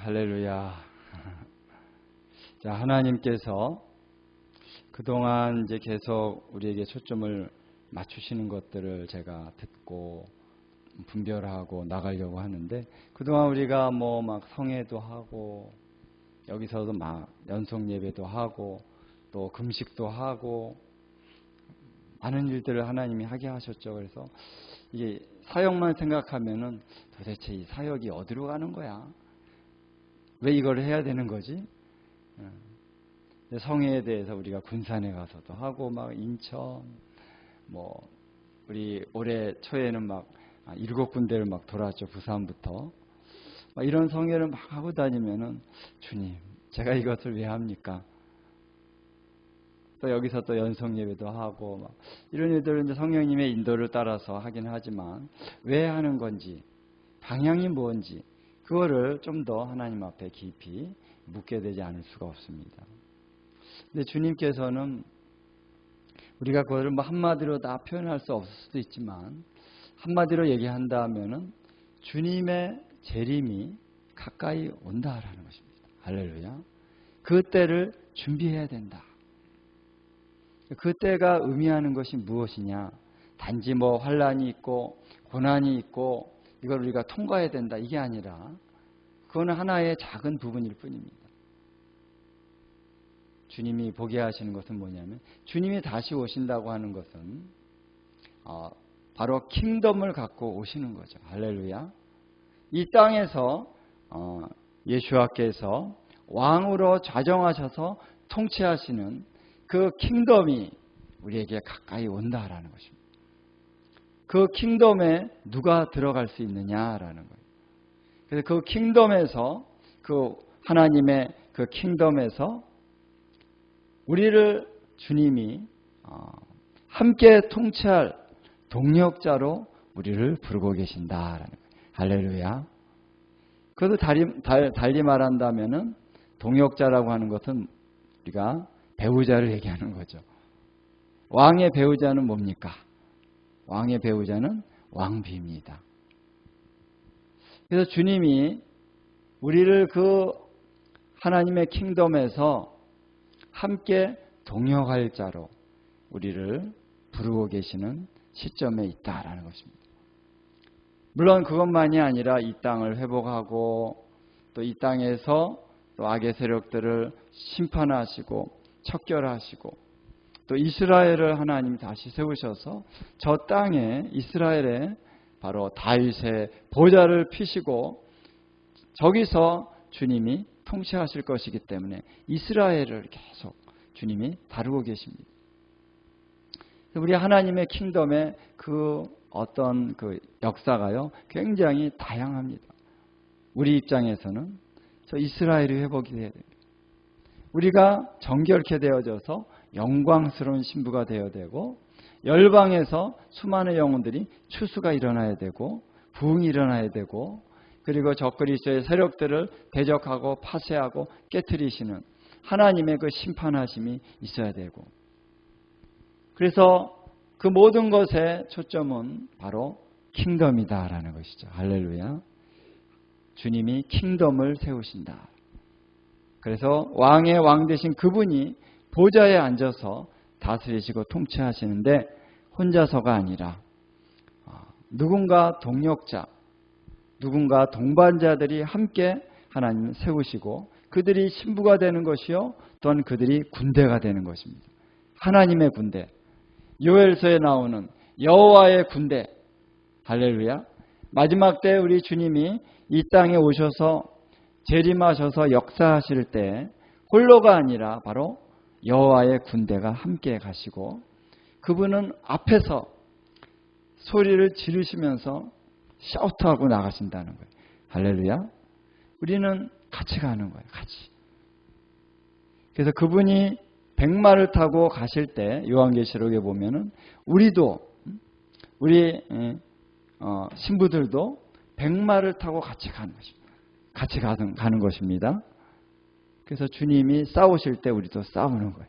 할렐루야. 자, 하나님께서 그동안 이제 계속 우리에게 초점을 맞추시는 것들을 제가 듣고 분별하고 나가려고 하는데, 그동안 우리가 뭐 막 성회도 하고 여기서도 막 연속 예배도 하고 또 금식도 하고 많은 일들을 하나님이 하게 하셨죠. 그래서 이게 사역만 생각하면은 도대체 이 사역이 어디로 가는 거야? 왜 이걸 해야 되는 거지? 성회에 대해서 우리가 군산에 가서도 하고 막 인천 뭐 우리 올해 초에는 막 7군데를 막 돌았죠. 부산부터 막 이런 성회를 막 하고 다니면은 주님, 제가 이것을 왜 합니까? 또 여기서 또 연속 예배도 하고 막 이런 일들은 이제 성령님의 인도를 따라서 하긴 하지만 왜 하는 건지, 방향이 뭔지 그거를 좀 더 하나님 앞에 깊이 묻게 되지 않을 수가 없습니다. 근데 주님께서는 우리가 그거를 뭐 한마디로 다 표현할 수 없을 수도 있지만 한마디로 얘기한다면은 주님의 재림이 가까이 온다라는 것입니다. 할렐루야. 그 때를 준비해야 된다. 그 때가 의미하는 것이 무엇이냐? 단지 뭐 환란이 있고 고난이 있고 이걸 우리가 통과해야 된다, 이게 아니라 그거는 하나의 작은 부분일 뿐입니다. 주님이 보게 하시는 것은 뭐냐면, 주님이 다시 오신다고 하는 것은 바로 킹덤을 갖고 오시는 거죠. 할렐루야. 이 땅에서 예수와께서 왕으로 좌정하셔서 통치하시는 그 킹덤이 우리에게 가까이 온다라는 것입니다. 그 킹덤에 누가 들어갈 수 있느냐라는 거예요. 그래서 그 킹덤에서, 그 하나님의 그 킹덤에서 우리를 주님이 함께 통치할 동력자로 우리를 부르고 계신다라는 거예요. 할렐루야. 그래도 달리 말한다면은 동역자라고 하는 것은 우리가 배우자를 얘기하는 거죠. 왕의 배우자는 뭡니까? 왕의 배우자는 왕비입니다. 그래서 주님이 우리를 그 하나님의 킹덤에서 함께 동역할 자로 우리를 부르고 계시는 시점에 있다라는 것입니다. 물론 그것만이 아니라 이 땅을 회복하고 또 이 땅에서 또 악의 세력들을 심판하시고 척결하시고 또 이스라엘을 하나님이 다시 세우셔서 저 땅에 이스라엘에 바로 다윗의 보좌를 피시고 저기서 주님이 통치하실 것이기 때문에 이스라엘을 계속 주님이 다루고 계십니다. 우리 하나님의 킹덤의 그 어떤 그 역사가요, 굉장히 다양합니다. 우리 입장에서는 저 이스라엘이 회복이 돼야 됩니다. 우리가 정결케 되어져서 영광스러운 신부가 되어야 되고, 열방에서 수많은 영혼들이 추수가 일어나야 되고 부흥이 일어나야 되고, 그리고 적그리스도의 세력들을 대적하고 파쇄하고 깨트리시는 하나님의 그 심판하심이 있어야 되고, 그래서 그 모든 것의 초점은 바로 킹덤이다라는 것이죠. 할렐루야. 주님이 킹덤을 세우신다. 그래서 왕의 왕 되신 그분이 보좌에 앉아서 다스리시고 통치하시는데 혼자서가 아니라 누군가 동역자, 누군가 동반자들이 함께 하나님 세우시고 그들이 신부가 되는 것이요, 또한 그들이 군대가 되는 것입니다. 하나님의 군대, 요엘서에 나오는 여호와의 군대. 할렐루야. 마지막 때 우리 주님이 이 땅에 오셔서 재림하셔서 역사하실 때 홀로가 아니라 바로 여호와의 군대가 함께 가시고, 그분은 앞에서 소리를 지르시면서 샤우트하고 나가신다는 거예요. 할렐루야. 우리는 같이 가는 거예요. 같이. 그래서 그분이 백마를 타고 가실 때 요한계시록에 보면은 우리도, 우리 신부들도 백마를 타고 같이 가는 것입니다. 같이 가는 것입니다. 그래서 주님이 싸우실 때 우리도 싸우는 거예요.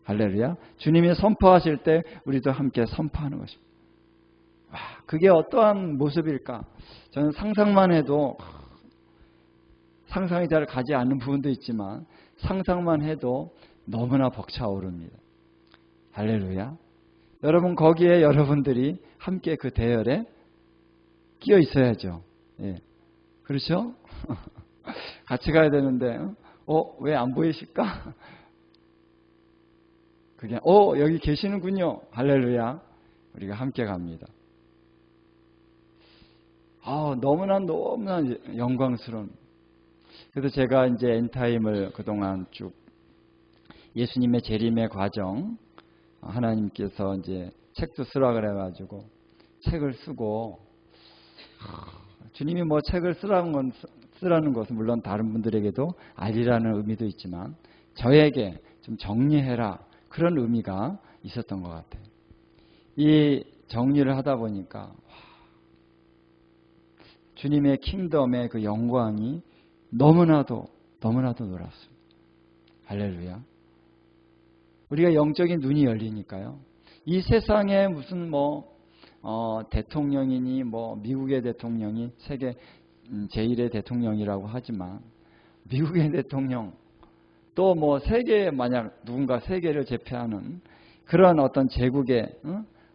할렐루야. 주님이 선포하실 때 우리도 함께 선포하는 것입니다. 와, 그게 어떠한 모습일까? 저는 상상만 해도 상상이 잘 가지 않는 부분도 있지만 상상만 해도 너무나 벅차오릅니다. 할렐루야. 여러분 거기에 여러분들이 함께 그 대열에 끼어 있어야죠. 예. 그렇죠? 같이 가야 되는데 왜 안 보이실까? 그게 여기 계시는군요. 할렐루야. 우리가 함께 갑니다. 너무나 영광스러운. 그래서 제가 이제 엔타임을 그동안 쭉 예수님의 재림의 과정, 하나님께서 이제 책도 쓰라 그래가지고 책을 쓰고, 주님이 뭐 책을 쓰라는 것은 물론 다른 분들에게도 알리라는 의미도 있지만 저에게 좀 정리해라 그런 의미가 있었던 것 같아요. 이 정리를 하다 보니까 주님의 킹덤의 그 영광이 너무나도 놀랍습니다. 할렐루야. 우리가 영적인 눈이 열리니까요. 이 세상에 무슨 대통령이니 미국의 대통령이 세계 제1의 대통령이라고 하지만 미국의 대통령 또 세계에 만약 누군가 세계를 제패하는 그런 어떤 제국의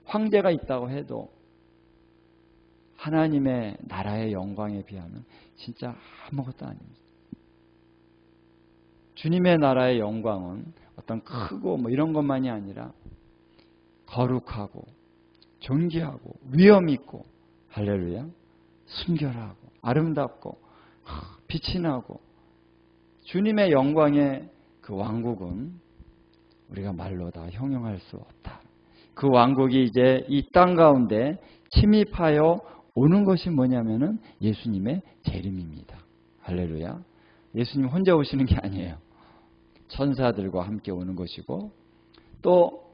황제가 있다고 해도 하나님의 나라의 영광에 비하면 진짜 아무것도 아닙니다. 주님의 나라의 영광은 어떤 크고 이런 것만이 아니라 거룩하고 존귀하고 위엄 있고 할렐루야 순결하고 아름답고 빛이 나고 주님의 영광의 그 왕국은 우리가 말로 다 형용할 수 없다. 그 왕국이 이제 이 땅 가운데 침입하여 오는 것이 뭐냐면은 예수님의 재림입니다. 할렐루야. 예수님 혼자 오시는 게 아니에요. 천사들과 함께 오는 것이고 또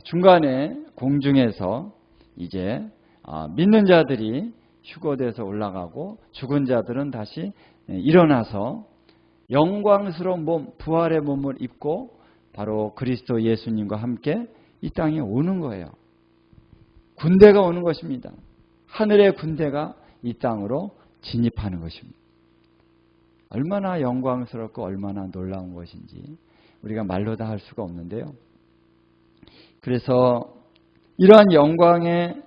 중간에 공중에서 이제 믿는 자들이 휴거돼서 올라가고 죽은 자들은 다시 일어나서 영광스러운 몸, 부활의 몸을 입고 바로 그리스도 예수님과 함께 이 땅에 오는 거예요. 군대가 오는 것입니다. 하늘의 군대가 이 땅으로 진입하는 것입니다. 얼마나 영광스럽고 얼마나 놀라운 것인지 우리가 말로 다 할 수가 없는데요. 그래서 이러한 영광의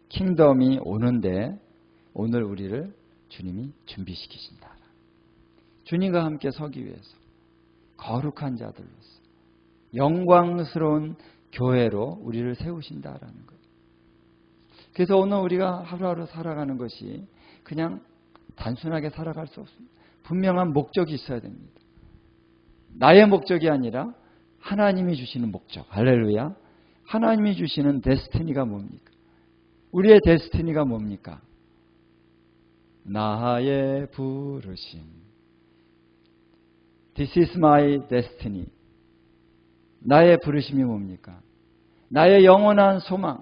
킹덤이 오는데 오늘 우리를 주님이 준비시키신다. 주님과 함께 서기 위해서 거룩한 자들로서 영광스러운 교회로 우리를 세우신다라는 거예요. 그래서 오늘 우리가 하루하루 살아가는 것이 그냥 단순하게 살아갈 수 없습니다. 분명한 목적이 있어야 됩니다. 나의 목적이 아니라 하나님이 주시는 목적. 할렐루야. 하나님이 주시는 데스티니가 뭡니까? 우리의 데스티니가 뭡니까? 나의 부르심. This is my destiny. 나의 부르심이 뭡니까? 나의 영원한 소망,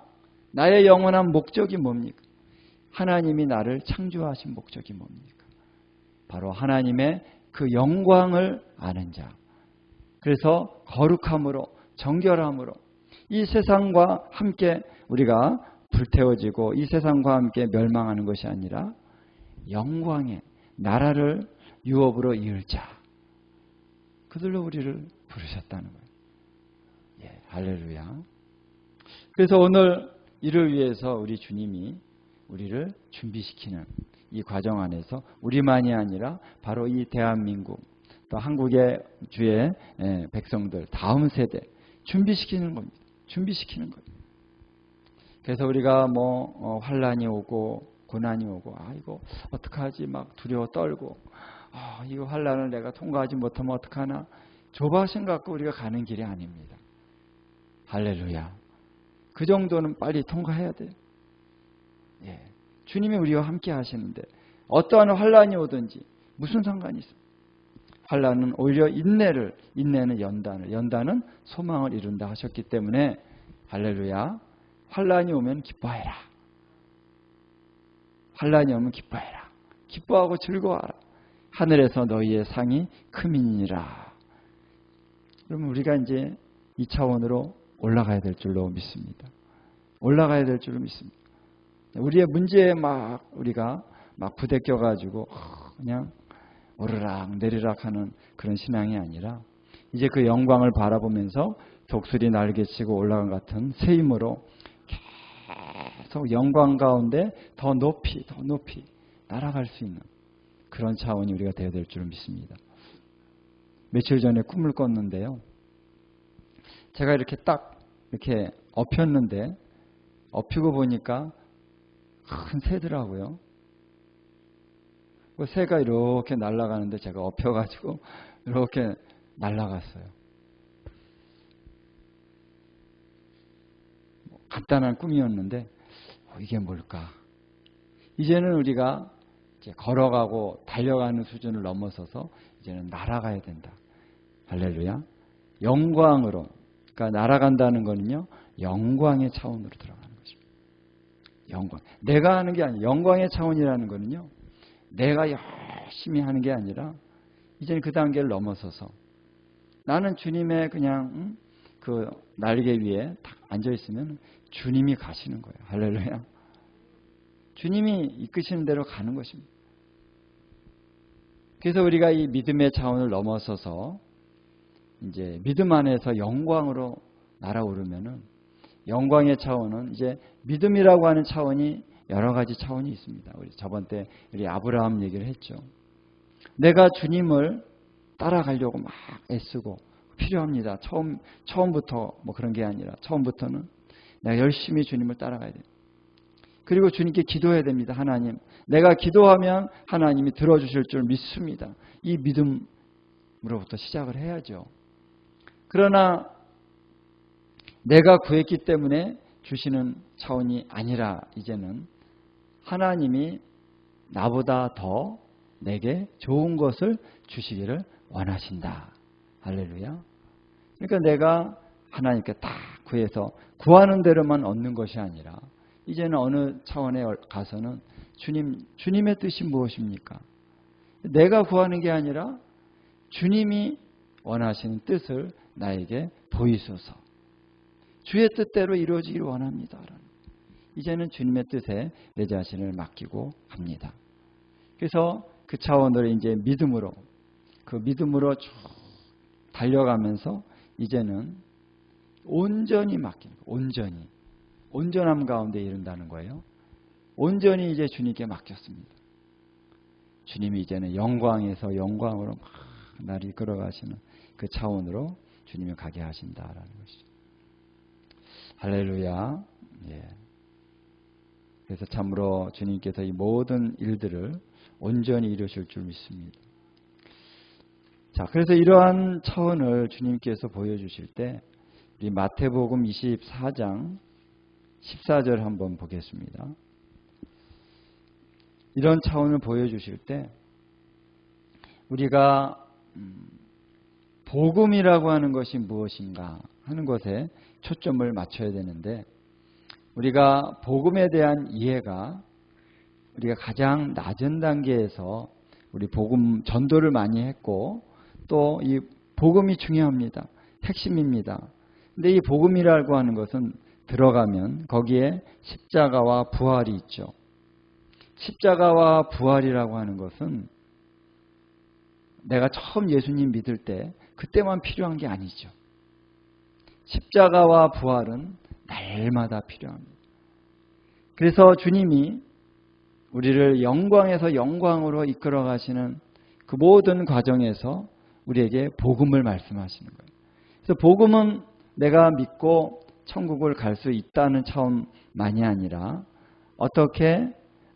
나의 영원한 목적이 뭡니까? 하나님이 나를 창조하신 목적이 뭡니까? 바로 하나님의 그 영광을 아는 자. 그래서 거룩함으로, 정결함으로 이 세상과 함께 우리가 불태워지고 이 세상과 함께 멸망하는 것이 아니라 영광의 나라를 유업으로 이을 자. 그들로 우리를 부르셨다는 거예요. 예, 할렐루야. 그래서 오늘 이를 위해서 우리 주님이 우리를 준비시키는 이 과정 안에서 우리만이 아니라 바로 이 대한민국 또 한국의 주의 백성들 다음 세대 준비시키는 겁니다. 준비시키는 거예요. 그래서 우리가 환란이 오고 고난이 오고 이거 어떡하지 막 두려워 떨고 이거 환란을 내가 통과하지 못하면 어떡하나 조바심 갖고 우리가 가는 길이 아닙니다. 할렐루야. 그 정도는 빨리 통과해야 돼요. 예. 주님이 우리와 함께 하시는데 어떠한 환란이 오든지 무슨 상관이 있어요? 환란은 오히려 인내는 연단은 소망을 이룬다 하셨기 때문에 할렐루야. 환란이 오면 기뻐해라. 환란이 오면 기뻐해라. 기뻐하고 즐거워하라. 하늘에서 너희의 상이 크민이라. 그러면 우리가 이제 이 차원으로 올라가야 될 줄로 믿습니다. 올라가야 될 줄로 믿습니다. 우리의 문제에 우리가 부대껴 가지고 그냥 오르락 내리락 하는 그런 신앙이 아니라 이제 그 영광을 바라보면서 독수리 날개치고 올라간 같은 새 힘으로 계속 영광 가운데 더 높이 날아갈 수 있는 그런 차원이 우리가 되어야 될 줄 믿습니다. 며칠 전에 꿈을 꿨는데요. 제가 이렇게 딱 이렇게 엎였는데 엎이고 보니까 큰 새더라고요. 그 새가 이렇게 날아가는데 제가 엎여가지고 이렇게 날아갔어요. 간단한 꿈이었는데 이게 뭘까? 이제는 우리가 이제 걸어가고 달려가는 수준을 넘어서서 이제는 날아가야 된다. 할렐루야. 영광으로. 그러니까 날아간다는 거는요. 영광의 차원으로 들어가는 것입니다. 영광. 내가 하는 게 아니에요. 영광의 차원이라는 거는요. 내가 열심히 하는 게 아니라 이제는 그 단계를 넘어서서 나는 주님의 그냥 그 날개 위에 딱 앉아 있으면 주님이 가시는 거예요. 할렐루야. 주님이 이끄시는 대로 가는 것입니다. 그래서 우리가 이 믿음의 차원을 넘어서서 이제 믿음 안에서 영광으로 날아오르면은 영광의 차원은 이제 믿음이라고 하는 차원이 여러 가지 차원이 있습니다. 우리 저번 때 우리 아브라함 얘기를 했죠. 내가 주님을 따라가려고 막 애쓰고 필요합니다. 처음부터 뭐 그런 게 아니라 처음부터는 내가 열심히 주님을 따라가야 돼요. 그리고 주님께 기도해야 됩니다. 하나님, 내가 기도하면 하나님이 들어주실 줄 믿습니다. 이 믿음으로부터 시작을 해야죠. 그러나 내가 구했기 때문에 주시는 차원이 아니라 이제는 하나님이 나보다 더 내게 좋은 것을 주시기를 원하신다. 할렐루야. 그러니까 내가 하나님께 딱 구해서 구하는 대로만 얻는 것이 아니라 이제는 어느 차원에 가서는 주님의 뜻이 무엇입니까? 내가 구하는 게 아니라 주님이 원하시는 뜻을 나에게 보이소서. 주의 뜻대로 이루어지기를 원합니다. 이제는 주님의 뜻에 내 자신을 맡기고 합니다. 그래서 그 차원으로 이제 믿음으로 쭉 달려가면서 이제는 온전히 맡기는 거예요. 온전함 가운데 이른다는 거예요. 온전히 이제 주님께 맡겼습니다. 주님이 이제는 영광에서 영광으로 막 나를 이끌어 가시는 그 차원으로 주님이 가게 하신다라는 것이죠. 할렐루야. 예. 그래서 참으로 주님께서 이 모든 일들을 온전히 이루실 줄 믿습니다. 자, 그래서 이러한 차원을 주님께서 보여주실 때 우리 마태복음 24장 14절 한번 보겠습니다. 이런 차원을 보여주실 때 우리가 복음이라고 하는 것이 무엇인가 하는 것에 초점을 맞춰야 되는데 우리가 복음에 대한 이해가 우리가 가장 낮은 단계에서 우리 복음 전도를 많이 했고 또 이 복음이 중요합니다. 핵심입니다. 근데 이 복음이라고 하는 것은 들어가면 거기에 십자가와 부활이 있죠. 십자가와 부활이라고 하는 것은 내가 처음 예수님 믿을 때 그때만 필요한 게 아니죠. 십자가와 부활은 날마다 필요합니다. 그래서 주님이 우리를 영광에서 영광으로 이끌어 가시는 그 모든 과정에서 우리에게 복음을 말씀하시는 거예요. 그래서 복음은 내가 믿고 천국을 갈 수 있다는 차원만이 아니라 어떻게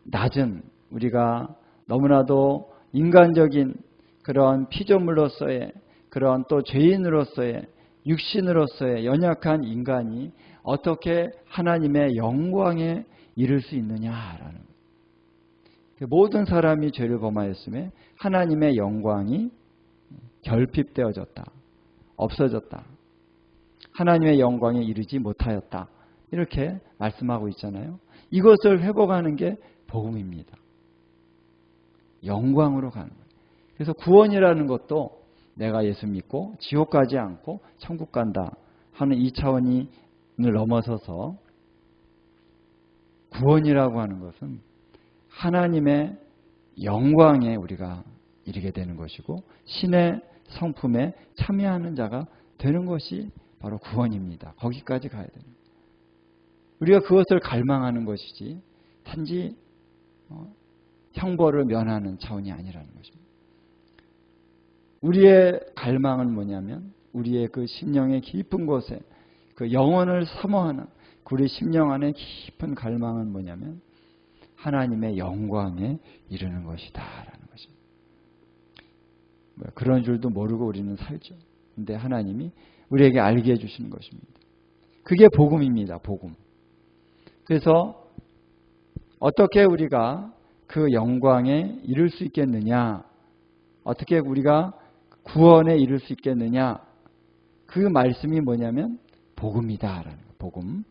낮은 우리가 너무나도 인간적인 그런 피조물로서의 그런 또 죄인으로서의 육신으로서의 연약한 인간이 어떻게 하나님의 영광에 이를 수 있느냐라는 거예요. 모든 사람이 죄를 범하였음에 하나님의 영광이 결핍되어졌다. 없어졌다. 하나님의 영광에 이르지 못하였다. 이렇게 말씀하고 있잖아요. 이것을 회복하는 게 복음입니다. 영광으로 가는 거예요. 그래서 구원이라는 것도 내가 예수 믿고 지옥 가지 않고 천국 간다 하는 이 차원을 넘어서서 구원이라고 하는 것은 하나님의 영광에 우리가 이르게 되는 것이고 신의 성품에 참여하는 자가 되는 것이 바로 구원입니다. 거기까지 가야 됩니다. 우리가 그것을 갈망하는 것이지 단지 형벌을 면하는 차원이 아니라는 것입니다. 우리의 갈망은 뭐냐면 우리의 그 심령의 깊은 곳에 그 영혼을 사모하는 우리 심령 안에 깊은 갈망은 뭐냐면 하나님의 영광에 이르는 것이다 라는 것입니다. 그런 줄도 모르고 우리는 살죠. 근데 하나님이 우리에게 알게 해주시는 것입니다. 그게 복음입니다. 복음. 그래서 어떻게 우리가 그 영광에 이를 수 있겠느냐, 어떻게 우리가 구원에 이를 수 있겠느냐, 그 말씀이 뭐냐면 복음이다라는 거예요. 복음.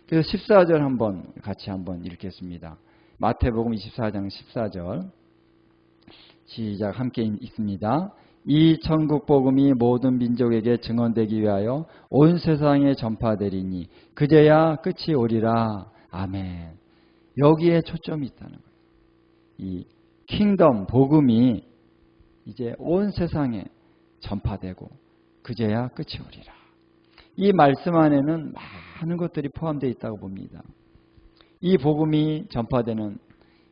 그래서 14절 같이 한번 읽겠습니다. 마태복음 24장 14절 시작 함께 읽습니다. 이 천국 복음이 모든 민족에게 증언되기 위하여 온 세상에 전파되리니 그제야 끝이 오리라. 아멘. 여기에 초점이 있다는 거예요. 이 킹덤 복음이 이제 온 세상에 전파되고 그제야 끝이 오리라. 이 말씀 안에는 많은 것들이 포함되어 있다고 봅니다. 이 복음이 전파되는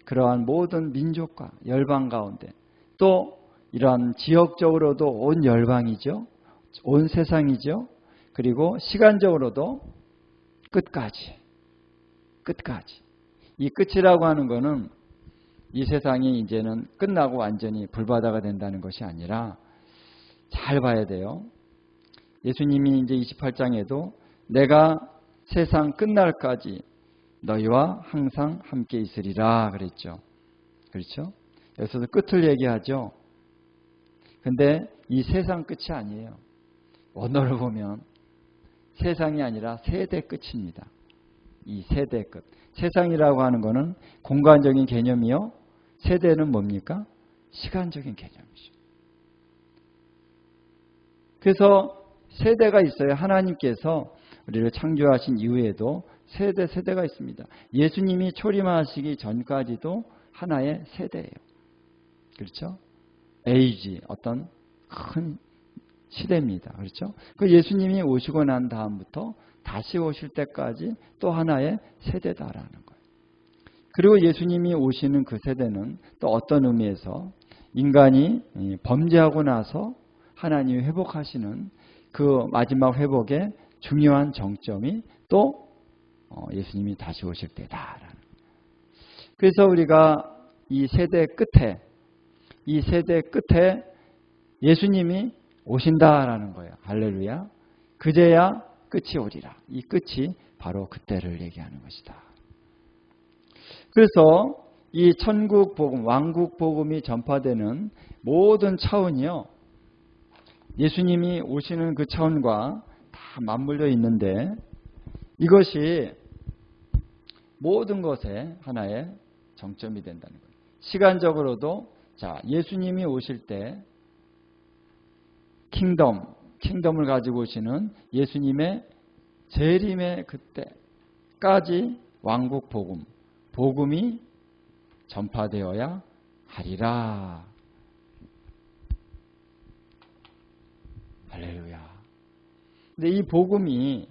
그러한 모든 민족과 열방 가운데 또 이러한 지역적으로도 온 열방이죠. 온 세상이죠. 그리고 시간적으로도 끝까지. 이 끝이라고 하는 것은 이 세상이 이제는 끝나고 완전히 불바다가 된다는 것이 아니라 잘 봐야 돼요. 예수님이 이제 28장에도 내가 세상 끝날까지 너희와 항상 함께 있으리라 그랬죠. 그렇죠? 여기서도 끝을 얘기하죠. 근데 이 세상 끝이 아니에요. 원어를 보면 세상이 아니라 세대 끝입니다. 이 세대 끝. 세상이라고 하는 것은 공간적인 개념이요. 세대는 뭡니까? 시간적인 개념이죠. 그래서 세대가 있어요. 하나님께서 우리를 창조하신 이후에도 세대가 있습니다. 예수님이 초림하시기 전까지도 하나의 세대예요. 그렇죠? 에이지, 어떤 큰 시대입니다. 그렇죠? 그 예수님이 오시고 난 다음부터 다시 오실 때까지 또 하나의 세대다라는 거예요. 그리고 예수님이 오시는 그 세대는 또 어떤 의미에서 인간이 범죄하고 나서 하나님이 회복하시는 그 마지막 회복의 중요한 정점이 또 예수님이 다시 오실 때다라는 거예요. 그래서 우리가 이 세대 끝에 예수님이 오신다라는 거예요. 할렐루야. 그제야 끝이 오리라. 이 끝이 바로 그때를 얘기하는 것이다. 그래서 이 천국 복음, 왕국 복음이 전파되는 모든 차원이요. 예수님이 오시는 그 차원과 다 맞물려 있는데 이것이 모든 것에 하나의 정점이 된다는 거예요. 시간적으로도 자, 예수님이 오실 때 킹덤을 가지고 오시는 예수님의 재림의 그때까지 왕국 복음이 전파되어야 하리라. 할렐루야. 근데 이 복음이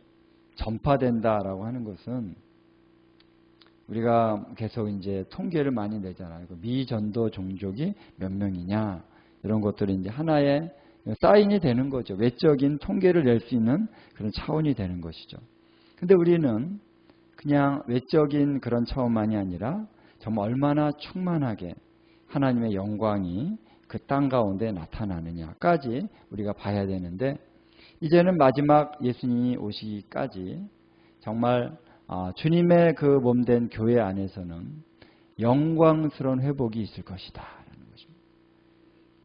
전파된다라고 하는 것은 우리가 계속 이제 통계를 많이 내잖아요. 미전도 종족이 몇 명이냐 이런 것들이 이제 하나의 사인이 되는 거죠. 외적인 통계를 낼 수 있는 그런 차원이 되는 것이죠. 근데 우리는 그냥 외적인 그런 차원만이 아니라 정말 얼마나 충만하게 하나님의 영광이 그 땅 가운데 나타나느냐까지 우리가 봐야 되는데 이제는 마지막 예수님이 오시기까지 정말 주님의 그 몸된 교회 안에서는 영광스러운 회복이 있을 것이다 라는 것입니다.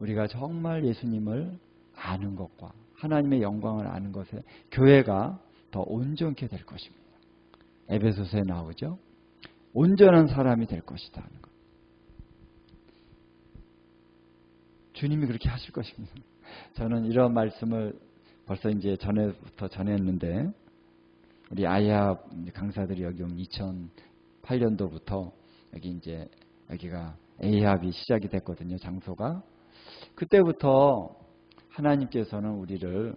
우리가 정말 예수님을 아는 것과 하나님의 영광을 아는 것에 교회가 더 온전케 될 것입니다. 에베소서에 나오죠. 온전한 사람이 될 것이다 하는 것. 주님이 그렇게 하실 것입니다. 저는 이런 말씀을 벌써 이제 전에부터 전했는데 우리 아이합 강사들이 여기 온 2008년도부터 여기가 에이합이 시작이 됐거든요. 장소가. 그때부터 하나님께서는 우리를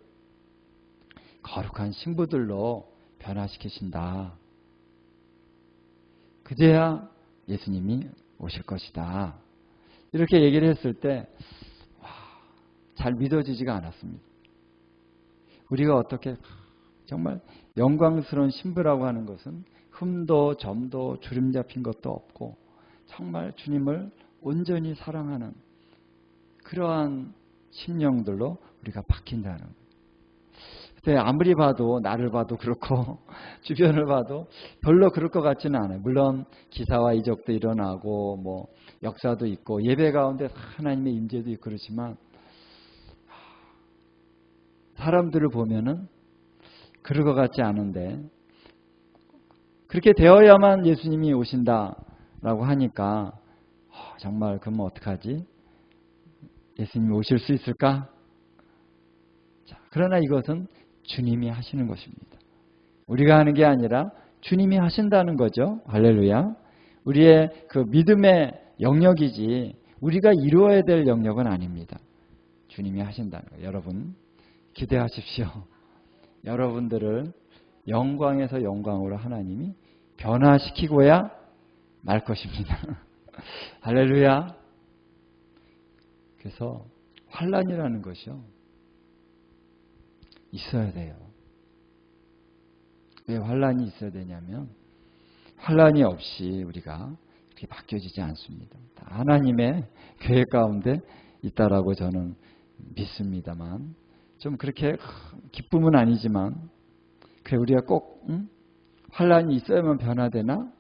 거룩한 신부들로 변화시키신다. 그제야 예수님이 오실 것이다. 이렇게 얘기를 했을 때 잘 믿어지지가 않았습니다. 우리가 어떻게 정말 영광스러운 신부라고 하는 것은 흠도 점도 주름 잡힌 것도 없고 정말 주님을 온전히 사랑하는 그러한 심령들로 우리가 바뀐다는 거예요. 근데 아무리 봐도 나를 봐도 그렇고 주변을 봐도 별로 그럴 것 같지는 않아요. 물론 기사와 이적도 일어나고 뭐 역사도 있고 예배 가운데 하나님의 임재도 있고 그렇지만 사람들을 보면은 그럴 것 같지 않은데 그렇게 되어야만 예수님이 오신다라고 하니까 정말 그러면 어떡하지? 예수님이 오실 수 있을까? 자, 그러나 이것은 주님이 하시는 것입니다. 우리가 하는 게 아니라 주님이 하신다는 거죠. 할렐루야. 우리의 그 믿음의 영역이지 우리가 이루어야 될 영역은 아닙니다. 주님이 하신다는 거예요. 여러분 기대하십시오. 여러분들을 영광에서 영광으로 하나님이 변화시키고야 말 것입니다. 할렐루야. 그래서 환난이라는 것이요 있어야 돼요. 왜 환난이 있어야 되냐면 환난이 없이 우리가 이렇게 바뀌어지지 않습니다. 하나님의 계획 가운데 있다라고 저는 믿습니다만 좀 그렇게 기쁨은 아니지만 그래 우리가 꼭 환난이 있어야만 변화되나?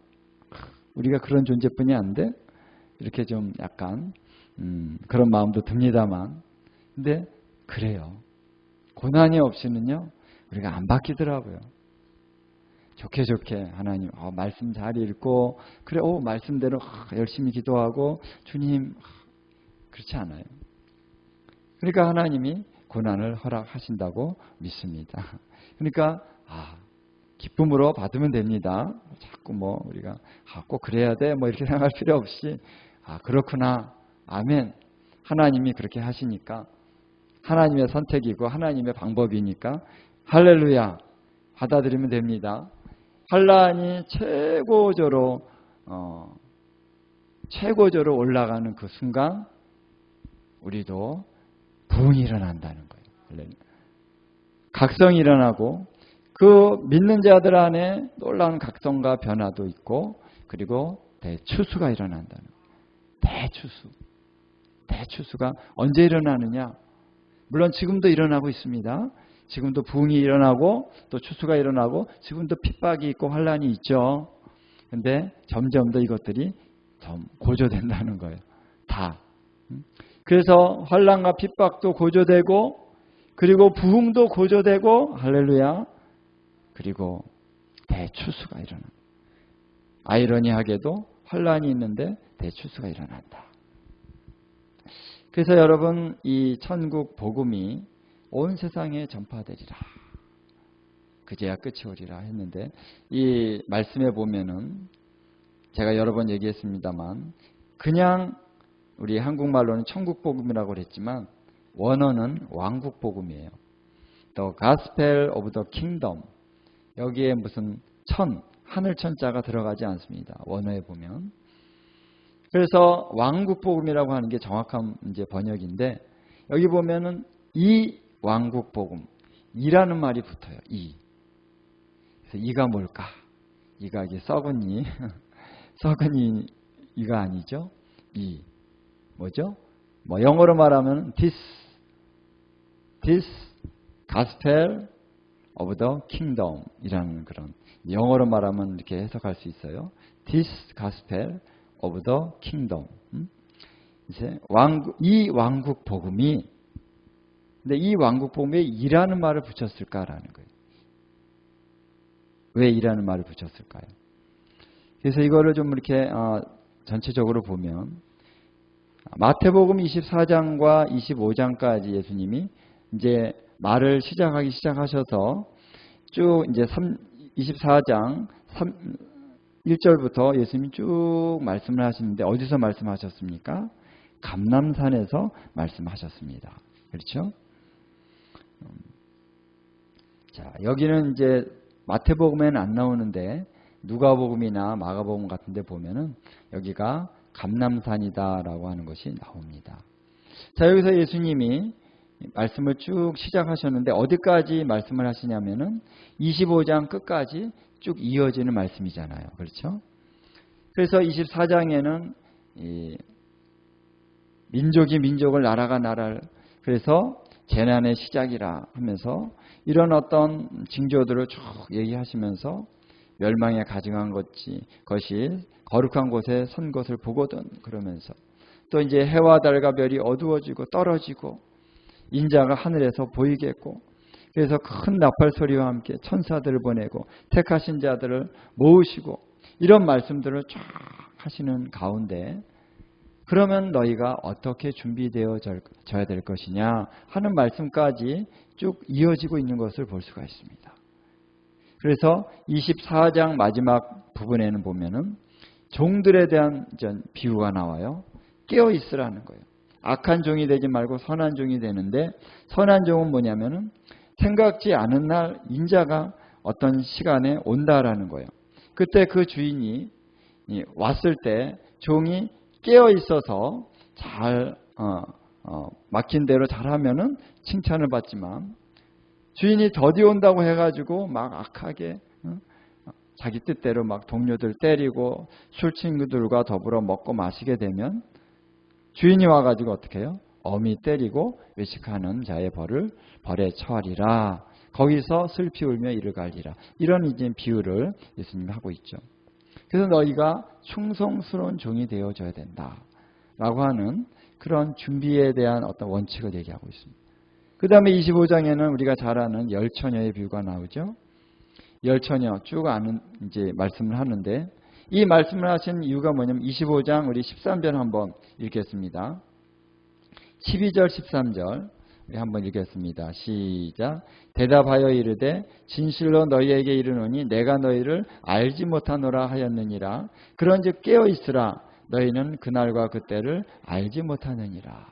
우리가 그런 존재뿐이 안 돼? 이렇게 좀 약간 그런 마음도 듭니다만 근데 그래요. 고난이 없이는요 우리가 안 바뀌더라고요. 좋게 하나님 말씀 잘 읽고 그래 말씀대로 열심히 기도하고 주님 그렇지 않아요. 그러니까 하나님이 고난을 허락하신다고 믿습니다. 그러니까 기쁨으로 받으면 됩니다. 자꾸 뭐 우리가 꼭 그래야 돼 뭐 이렇게 생각할 필요 없이 그렇구나 아멘. 하나님이 그렇게 하시니까 하나님의 선택이고 하나님의 방법이니까 할렐루야 받아들이면 됩니다. 환난이 최고조로 올라가는 그 순간 우리도 부흥이 일어난다는 거예요. 각성이 일어나고 그 믿는 자들 안에 놀라운 각성과 변화도 있고 그리고 대추수가 일어난다는 거예요. 대추수가 언제 일어나느냐? 물론 지금도 일어나고 있습니다. 지금도 부흥이 일어나고 또 추수가 일어나고 지금도 핍박이 있고 환란이 있죠. 근데 점점 더 이것들이 좀 고조된다는 거예요. 다. 그래서 환란과 핍박도 고조되고 그리고 부흥도 고조되고 할렐루야. 그리고 대추수가 일어납니다. 아이러니하게도 환란이 있는데 대추수가 일어난다. 그래서 여러분 이 천국 복음이 온 세상에 전파되리라. 그제야 끝이 오리라 했는데 이 말씀에 보면은 제가 여러 번 얘기했습니다만 그냥 우리 한국말로는 천국 복음이라고 그랬지만 원어는 왕국 복음이에요. The Gospel of the Kingdom. 여기에 무슨 하늘 천자가 들어가지 않습니다. 원어에 보면. 그래서 왕국 복음이라고 하는 게 정확한 이제 번역인데 여기 보면은 이 왕국 복음 이라는 말이 붙어요. 그래서 이가 뭘까? 이가 이게 썩은 이가 아니죠. 뭐죠? 뭐 영어로 말하면 this gospel of the kingdom 이라는 그런 영어로 말하면 이렇게 해석할 수 있어요. This gospel of the kingdom. 이제 이 왕국 복음이 근데 이 왕국 복음에 이라는 말을 붙였을까라는 거예요. 왜 이라는 말을 붙였을까요? 그래서 이거를 좀 이렇게 전체적으로 보면 마태복음 24장과 25장까지 예수님이 이제 말을 시작하셔서 쭉 이제 24장 1절부터 예수님이 쭉 말씀을 하시는데 어디서 말씀하셨습니까? 감람산에서 말씀하셨습니다. 그렇죠? 자, 여기는 이제 마태복음에는 안 나오는데 누가복음이나 마가복음 같은 데 보면은 여기가 감람산이다라고 하는 것이 나옵니다. 자, 여기서 예수님이 말씀을 쭉 시작하셨는데 어디까지 말씀을 하시냐면은 25장 끝까지 쭉 이어지는 말씀이잖아요. 그렇죠? 그래서 24장에는 민족이 민족을, 나라가 나라를, 그래서 재난의 시작이라 하면서 이런 어떤 징조들을 쭉 얘기하시면서 멸망에 가증한 것이 거룩한 곳에 선 것을 보거든 그러면서 또 이제 해와 달과 별이 어두워지고 떨어지고 인자가 하늘에서 보이겠고 그래서 큰 나팔 소리와 함께 천사들을 보내고 택하신 자들을 모으시고 이런 말씀들을 쫙 하시는 가운데 그러면 너희가 어떻게 준비되어져야 될 것이냐 하는 말씀까지 쭉 이어지고 있는 것을 볼 수가 있습니다. 그래서 24장 마지막 부분에는 보면은 종들에 대한 비유가 나와요. 깨어 있으라는 거예요. 악한 종이 되지 말고 선한 종이 되는데 선한 종은 뭐냐면은 생각지 않은 날 인자가 어떤 시간에 온다라는 거예요. 그때 그 주인이 왔을 때 종이 깨어 있어서 잘 막힌 대로 잘하면은 칭찬을 받지만 주인이 더디 온다고 해가지고 막 악하게 자기 뜻대로 막 동료들 때리고 술 친구들과 더불어 먹고 마시게 되면 주인이 와가지고 어떻게 해요? 엄히 때리고 외식하는 자의 벌에 처하리라. 거기서 슬피 울며 이를 갈리라. 이런 이제 비유를 예수님이 하고 있죠. 그래서 너희가 충성스러운 종이 되어줘야 된다. 라고 하는 그런 준비에 대한 어떤 원칙을 얘기하고 있습니다. 그 다음에 25장에는 우리가 잘 아는 열처녀의 비유가 나오죠. 열처녀 쭉 아는 이제 말씀을 하는데 이 말씀을 하신 이유가 뭐냐면 25장 우리 13절 한번 읽겠습니다. 12절 13절 우리 한번 읽겠습니다. 시작. 대답하여 이르되 진실로 너희에게 이르노니 내가 너희를 알지 못하노라 하였느니라. 그런즉 깨어 있으라. 너희는 그날과 그때를 알지 못하느니라.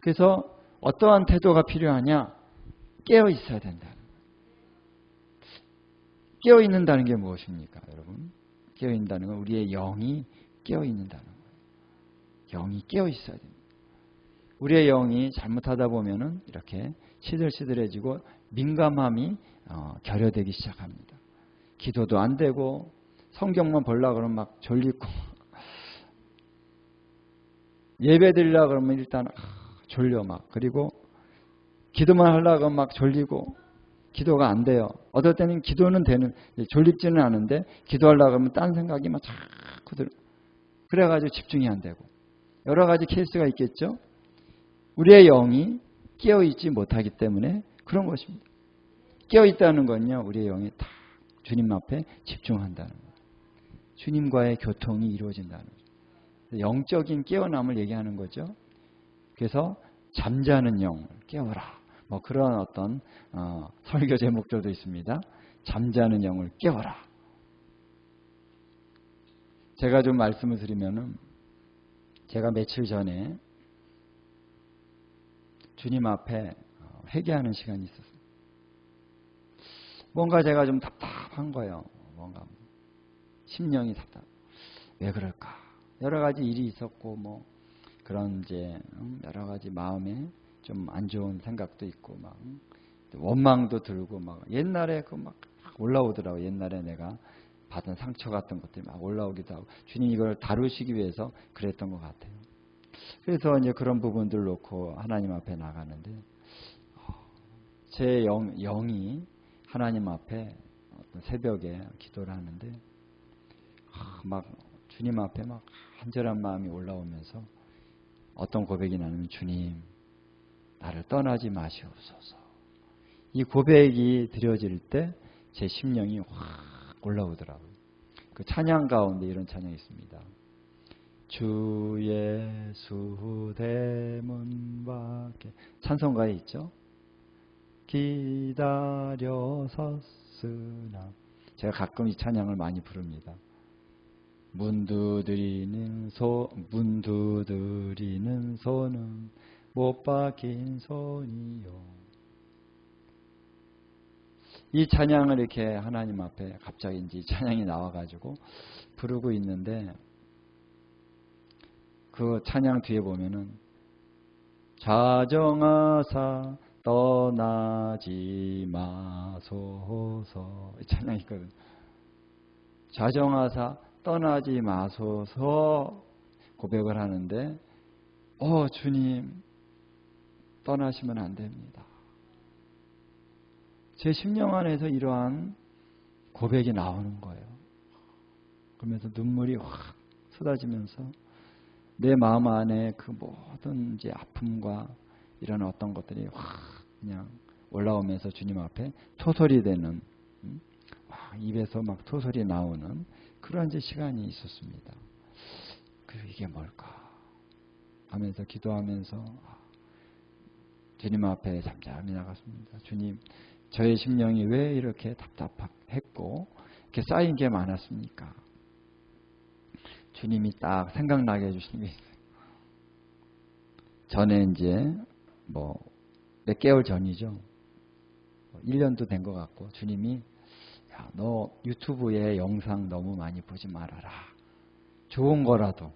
그래서 어떠한 태도가 필요하냐? 깨어 있어야 된다. 깨어 있는다는 게 무엇입니까, 여러분? 깨어 있는다는 건 우리의 영이 깨어 있는다는 거예요. 영이 깨어 있어야 됩니다. 우리의 영이 잘못하다 보면은 이렇게 시들시들해지고 민감함이 결여되기 시작합니다. 기도도 안 되고 성경만 보려고 그러면 막 졸리고 예배 드리려고 그러면 일단 졸려 막 그리고 기도만 하려고 하면 막 졸리고 기도가 안 돼요. 어떨 때는 기도는 되는 졸립지는 않은데 기도하려고 하면 딴 생각이 막 자꾸 들어. 그래가지고 집중이 안 되고 여러 가지 케이스가 있겠죠. 우리의 영이 깨어있지 못하기 때문에 그런 것입니다. 깨어있다는 건요. 우리의 영이 다 주님 앞에 집중한다는 거예요. 주님과의 교통이 이루어진다는 거예요. 영적인 깨어남을 얘기하는 거죠. 그래서 잠자는 영을 깨워라. 뭐 그런 어떤 설교 제목들도 있습니다. 잠자는 영을 깨워라. 제가 좀 말씀을 드리면은 제가 며칠 전에 주님 앞에 회개하는 시간이 있었어요. 뭔가 제가 좀 답답한 거예요. 뭔가 심령이 답답. 왜 그럴까? 여러 가지 일이 있었고 뭐 그런 이제 여러 가지 마음에 좀 안 좋은 생각도 있고 막 원망도 들고 막 옛날에 그 막 올라오더라고. 옛날에 내가 받은 상처 같은 것들이 막 올라오기도 하고 주님 이걸 다루시기 위해서 그랬던 것 같아요. 그래서 이제 그런 부분들 놓고 하나님 앞에 나가는데 제 영이 하나님 앞에 어떤 새벽에 기도를 하는데 막 주님 앞에 막 간절한 마음이 올라오면서 어떤 고백이 나누면 주님 나를 떠나지 마시옵소서. 이 고백이 드려질 때 제 심령이 확 올라오더라고요. 그 찬양 가운데 이런 찬양이 있습니다. 주 예수 대문 밖에 찬송가에 있죠. 기다려 섰으나 제가 가끔 이 찬양을 많이 부릅니다. 문 두드리는 손은 못 박힌 손이요. 이 찬양을 이렇게 하나님 앞에 갑자기 이제 이 찬양이 나와가지고 부르고 있는데, 그 찬양 뒤에 보면은 자정하사 떠나지 마소서, 이 찬양이 있거든. 자정하사 떠나지 마소서 고백을 하는데, 주님 떠나시면 안 됩니다. 제 심령 안에서 이러한 고백이 나오는 거예요. 그러면서 눈물이 확 쏟아지면서 내 마음 안에 그 모든 이제 아픔과 이런 어떤 것들이 확 그냥 올라오면서 주님 앞에 토설이 되는, 입에서 막 토설이 나오는 그런 이제 시간이 있었습니다. 그리고 이게 뭘까 하면서 기도하면서 주님 앞에 잠잠히 나갔습니다. 주님, 저의 심령이 왜 이렇게 답답했고 이렇게 쌓인 게 많았습니까? 주님이 딱 생각나게 해주시는 게 있어요. 전에 이제 몇 개월 전이죠. 1년도 된 것 같고, 주님이 야, 너 유튜브에 영상 너무 많이 보지 말아라. 좋은 거라도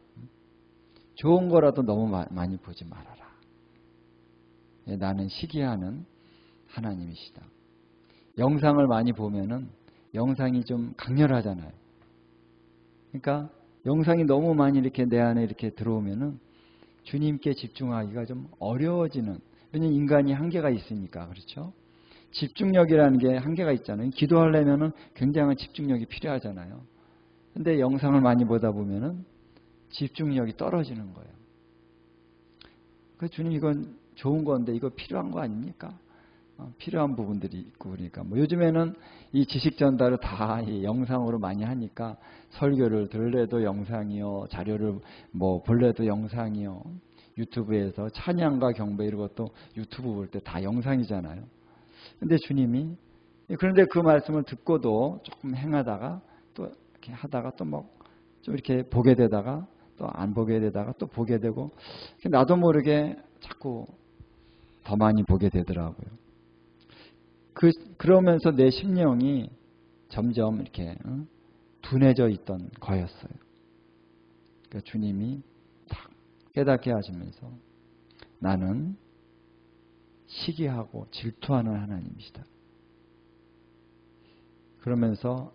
너무 많이 보지 말아라. 나는 시기하는 하나님이시다. 영상을 많이 보면은 영상이 좀 강렬하잖아요. 그러니까 영상이 너무 많이 이렇게 내 안에 이렇게 들어오면은 주님께 집중하기가 좀 어려워지는, 왜냐하면 인간이 한계가 있으니까. 그렇죠? 집중력이라는 게 한계가 있잖아요. 기도하려면은 굉장한 집중력이 필요하잖아요. 근데 영상을 많이 보다 보면은 집중력이 떨어지는 거예요. 그 주님, 이건 좋은 건데 이거 필요한 거 아닙니까? 필요한 부분들이 있고, 그러니까 요즘에는 이 지식 전달을 다 이 영상으로 많이 하니까 설교를 들래도 영상이요, 자료를 볼래도 영상이요, 유튜브에서 찬양과 경배 이런 것도 유튜브 볼 때 다 영상이잖아요. 근데 주님이, 그런데 그 말씀을 듣고도 조금 행하다가 또 이렇게 하다가 또 좀 이렇게 보게 되다가 또 안 보게 되다가 또 보게 되고, 나도 모르게 자꾸 더 많이 보게 되더라고요. 그러면서 내 심령이 점점 이렇게 둔해져 있던 거였어요. 그러니까 주님이 딱 깨닫게 하시면서 나는 시기하고 질투하는 하나님이시다. 그러면서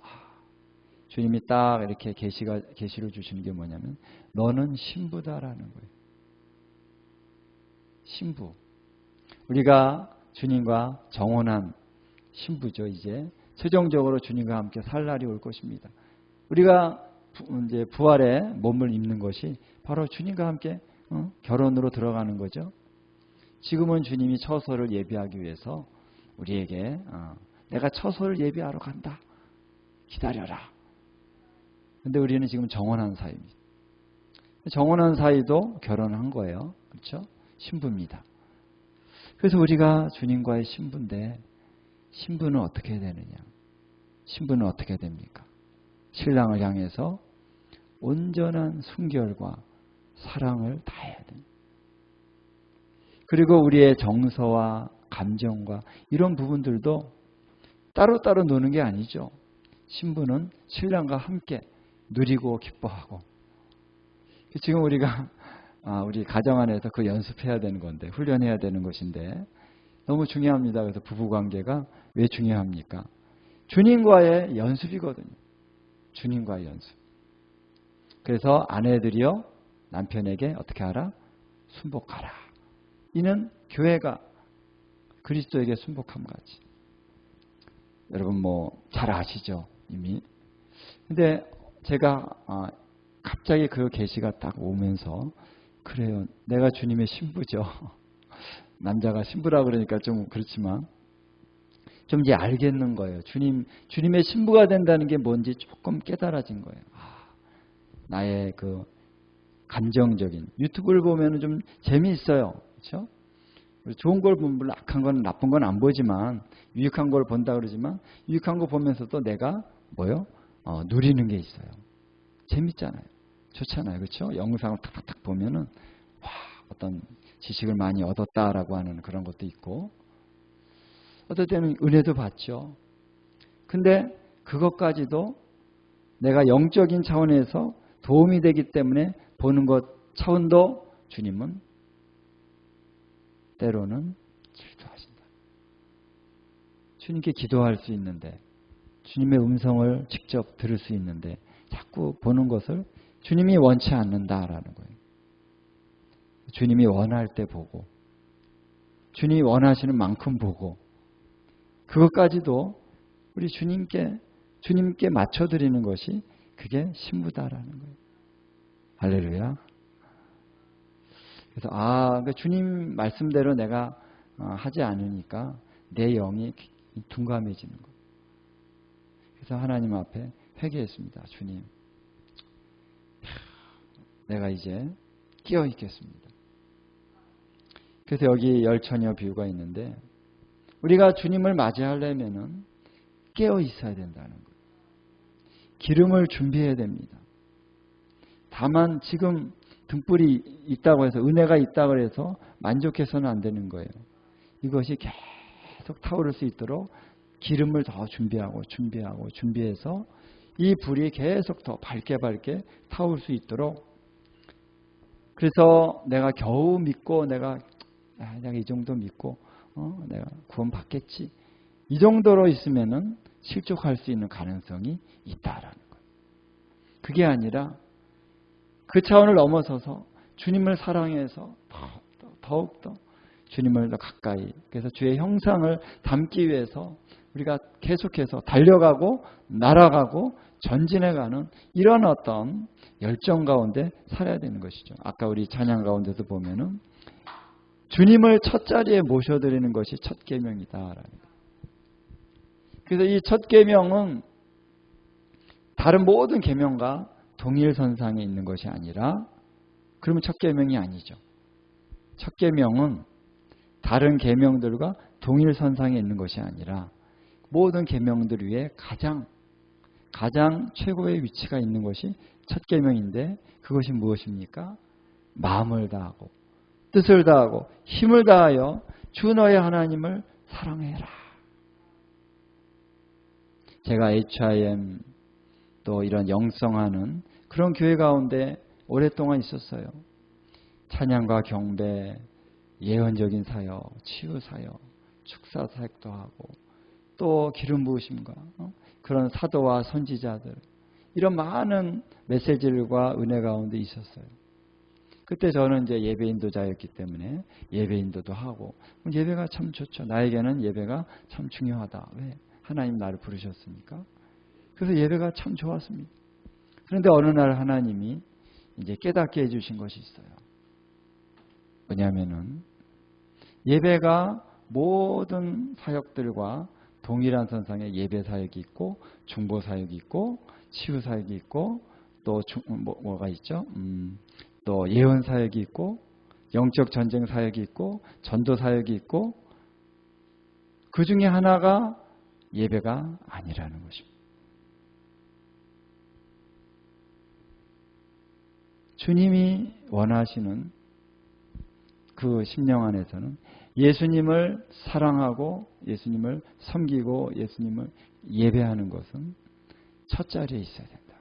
주님이 딱 이렇게 계시를 주시는 게 뭐냐면, 너는 신부다라는 거예요. 신부. 우리가 주님과 정혼한 신부죠. 이제 최종적으로 주님과 함께 살 날이 올 것입니다. 우리가 이제 부활의 몸을 입는 것이 바로 주님과 함께 결혼으로 들어가는 거죠. 지금은 주님이 처소를 예비하기 위해서 우리에게 내가 처소를 예비하러 간다. 기다려라. 근데 우리는 지금 정혼한 사이입니다. 정혼한 사이도 결혼한 거예요. 그렇죠? 신부입니다. 그래서 우리가 주님과의 신부인데, 신부는 어떻게 되느냐? 신부는 어떻게 됩니까? 신랑을 향해서 온전한 순결과 사랑을 다해야 됩니다. 그리고 우리의 정서와 감정과 이런 부분들도 따로따로 노는 게 아니죠. 신부는 신랑과 함께 누리고 기뻐하고. 지금 우리가 우리 가정 안에서 그 연습해야 되는 건데, 훈련해야 되는 것인데 너무 중요합니다. 그래서 부부관계가 왜 중요합니까? 주님과의 연습이거든요. 주님과의 연습. 그래서 아내들이여 남편에게 어떻게 하라? 순복하라. 이는 교회가 그리스도에게 순복함 같이. 여러분 잘 아시죠? 이미. 근데 제가 갑자기 그 계시가 딱 오면서, 그래요, 내가 주님의 신부죠. 남자가 신부라 그러니까 좀 그렇지만 좀 이제 알겠는 거예요. 주님의 신부가 된다는 게 뭔지 조금 깨달아진 거예요. 나의 그 감정적인, 유튜브를 보면은 좀 재미있어요. 그렇죠? 좋은 걸 보면 물론 악한 건, 나쁜 건 안 보지만 유익한 걸 본다 그러지만, 유익한 거 보면서도 내가 누리는 게 있어요. 재밌잖아요. 좋잖아요. 그렇죠? 영상을 탁탁탁 보면은 와, 어떤 지식을 많이 얻었다라고 하는 그런 것도 있고, 어떨 때는 은혜도 받죠. 근데 그것까지도 내가 영적인 차원에서 도움이 되기 때문에 보는 것 차원도 주님은 때로는 질투하신다. 주님께 기도할 수 있는데, 주님의 음성을 직접 들을 수 있는데 자꾸 보는 것을 주님이 원치 않는다라는 거예요. 주님이 원할 때 보고, 주님이 원하시는 만큼 보고, 그것까지도 우리 주님께 맞춰드리는 것이 그게 신부다라는 거예요. 할렐루야. 그래서 그러니까 주님 말씀대로 내가 하지 않으니까 내 영이 둔감해지는 거예요. 그래서 하나님 앞에 회개했습니다. 주님, 내가 이제 끼어 있겠습니다. 그래서 여기 열처녀 비유가 있는데, 우리가 주님을 맞이하려면은 깨어 있어야 된다는 거예요. 기름을 준비해야 됩니다. 다만 지금 등불이 있다고 해서, 은혜가 있다고 해서 만족해서는 안 되는 거예요. 이것이 계속 타오를 수 있도록 기름을 더 준비해서 이 불이 계속 더 밝게 타올 수 있도록, 그래서 내가 겨우 믿고 내가 이 정도 믿고 내가 구원 받겠지, 이 정도로 있으면은 실족할 수 있는 가능성이 있다라는 거예요. 그게 아니라 그 차원을 넘어서서 주님을 사랑해서 더욱더 주님을 더 가까이, 그래서 주의 형상을 담기 위해서 우리가 계속해서 달려가고 날아가고 전진해가는 이런 어떤 열정 가운데 살아야 되는 것이죠. 아까 우리 찬양 가운데도 보면은 주님을 첫 자리에 모셔드리는 것이 첫 계명이다. 그래서 이 첫 계명은 다른 모든 계명과 동일선상에 있는 것이 아니라, 그러면 첫 계명이 아니죠. 첫 계명은 다른 계명들과 동일선상에 있는 것이 아니라 모든 계명들 위에 가장 최고의 위치가 있는 것이 첫 계명인데, 그것이 무엇입니까? 마음을 다하고 뜻을 다하고 힘을 다하여 주 너의 하나님을 사랑해라. 제가 HIM 또 이런 영성하는 그런 교회 가운데 오랫동안 있었어요. 찬양과 경배, 예언적인 사역, 치유 사역, 축사 사역도 하고, 또 기름 부으심과 그런 사도와 선지자들, 이런 많은 메시지들과 은혜 가운데 있었어요. 그때 저는 이제 예배 인도자였기 때문에 예배 인도도 하고, 예배가 참 좋죠. 나에게는 예배가 참 중요하다. 왜? 하나님 나를 부르셨으니까. 그래서 예배가 참 좋았습니다. 그런데 어느 날 하나님이 이제 깨닫게 해주신 것이 있어요. 뭐냐면은 예배가 모든 사역들과 동일한 선상에 예배 사역이 있고, 중보 사역이 있고, 치유 사역이 있고, 또 뭐가 있죠? 또 예언 사역이 있고, 영적 전쟁 사역이 있고, 전도 사역이 있고, 그 중에 하나가 예배가 아니라는 것입니다. 주님이 원하시는 그 심령 안에서는 예수님을 사랑하고 예수님을 섬기고 예수님을 예배하는 것은 첫 자리에 있어야 된다.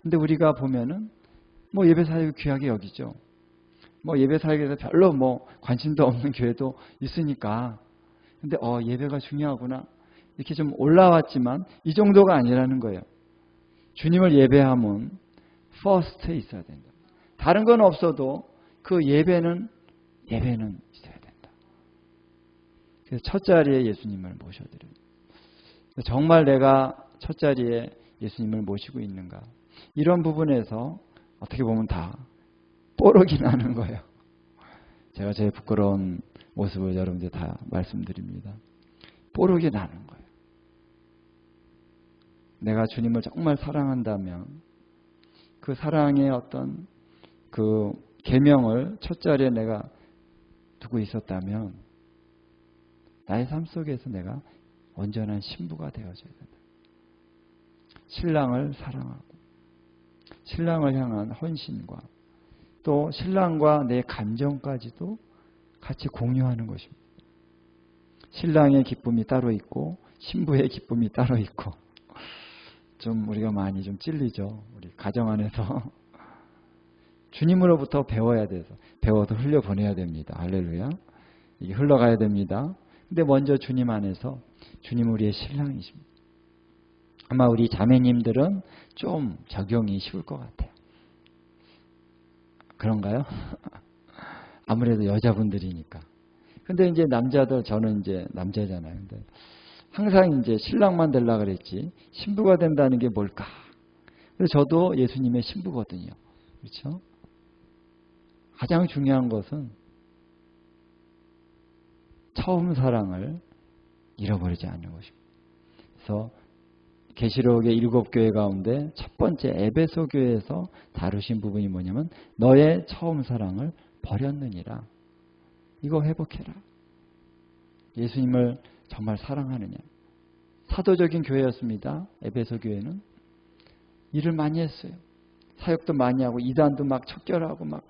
근데 우리가 보면은 예배 사역이 귀하게 여기죠. 예배 사역에서 별로 관심도 없는 교회도 있으니까. 근데 예배가 중요하구나, 이렇게 좀 올라왔지만 이 정도가 아니라는 거예요. 주님을 예배하면 퍼스트에 있어야 된다. 다른 건 없어도 그 예배는 있어야 된다. 그래서 첫 자리에 예수님을 모셔드려요. 정말 내가 첫 자리에 예수님을 모시고 있는가, 이런 부분에서 어떻게 보면 다 뽀록이 나는 거예요. 제가 제 부끄러운 모습을 여러분들 다 말씀드립니다. 뽀록이 나는 거예요. 내가 주님을 정말 사랑한다면 그 사랑의 어떤 그 계명을 첫 자리에 내가 두고 있었다면 나의 삶 속에서 내가 온전한 신부가 되어져야 된다. 신랑을 사랑하고 신랑을 향한 헌신과 또 신랑과 내 감정까지도 같이 공유하는 것입니다. 신랑의 기쁨이 따로 있고 신부의 기쁨이 따로 있고 좀 우리가 많이 좀 찔리죠. 우리 가정 안에서 주님으로부터 배워야 돼서 배워도 흘려보내야 됩니다. 할렐루야. 이게 흘러가야 됩니다. 근데 먼저 주님 안에서 주님 우리의 신랑이십니다. 아마 우리 자매님들은 좀 적용이 쉬울 것 같아요. 그런가요? 아무래도 여자분들이니까. 근데 이제 남자들, 저는 이제 남자잖아요. 근데 항상 이제 신랑만 되려고 그랬지 신부가 된다는 게 뭘까? 그래서 저도 예수님의 신부거든요. 그렇죠? 가장 중요한 것은 처음 사랑을 잃어버리지 않는 것입니다. 그래서 계시록의 7교회 가운데 첫 번째 에베소 교회에서 다루신 부분이 뭐냐면 너의 처음 사랑을 버렸느니라. 이거 회복해라. 예수님을 정말 사랑하느냐. 사도적인 교회였습니다. 에베소 교회는 일을 많이 했어요. 사역도 많이 하고 이단도 막 척결하고 막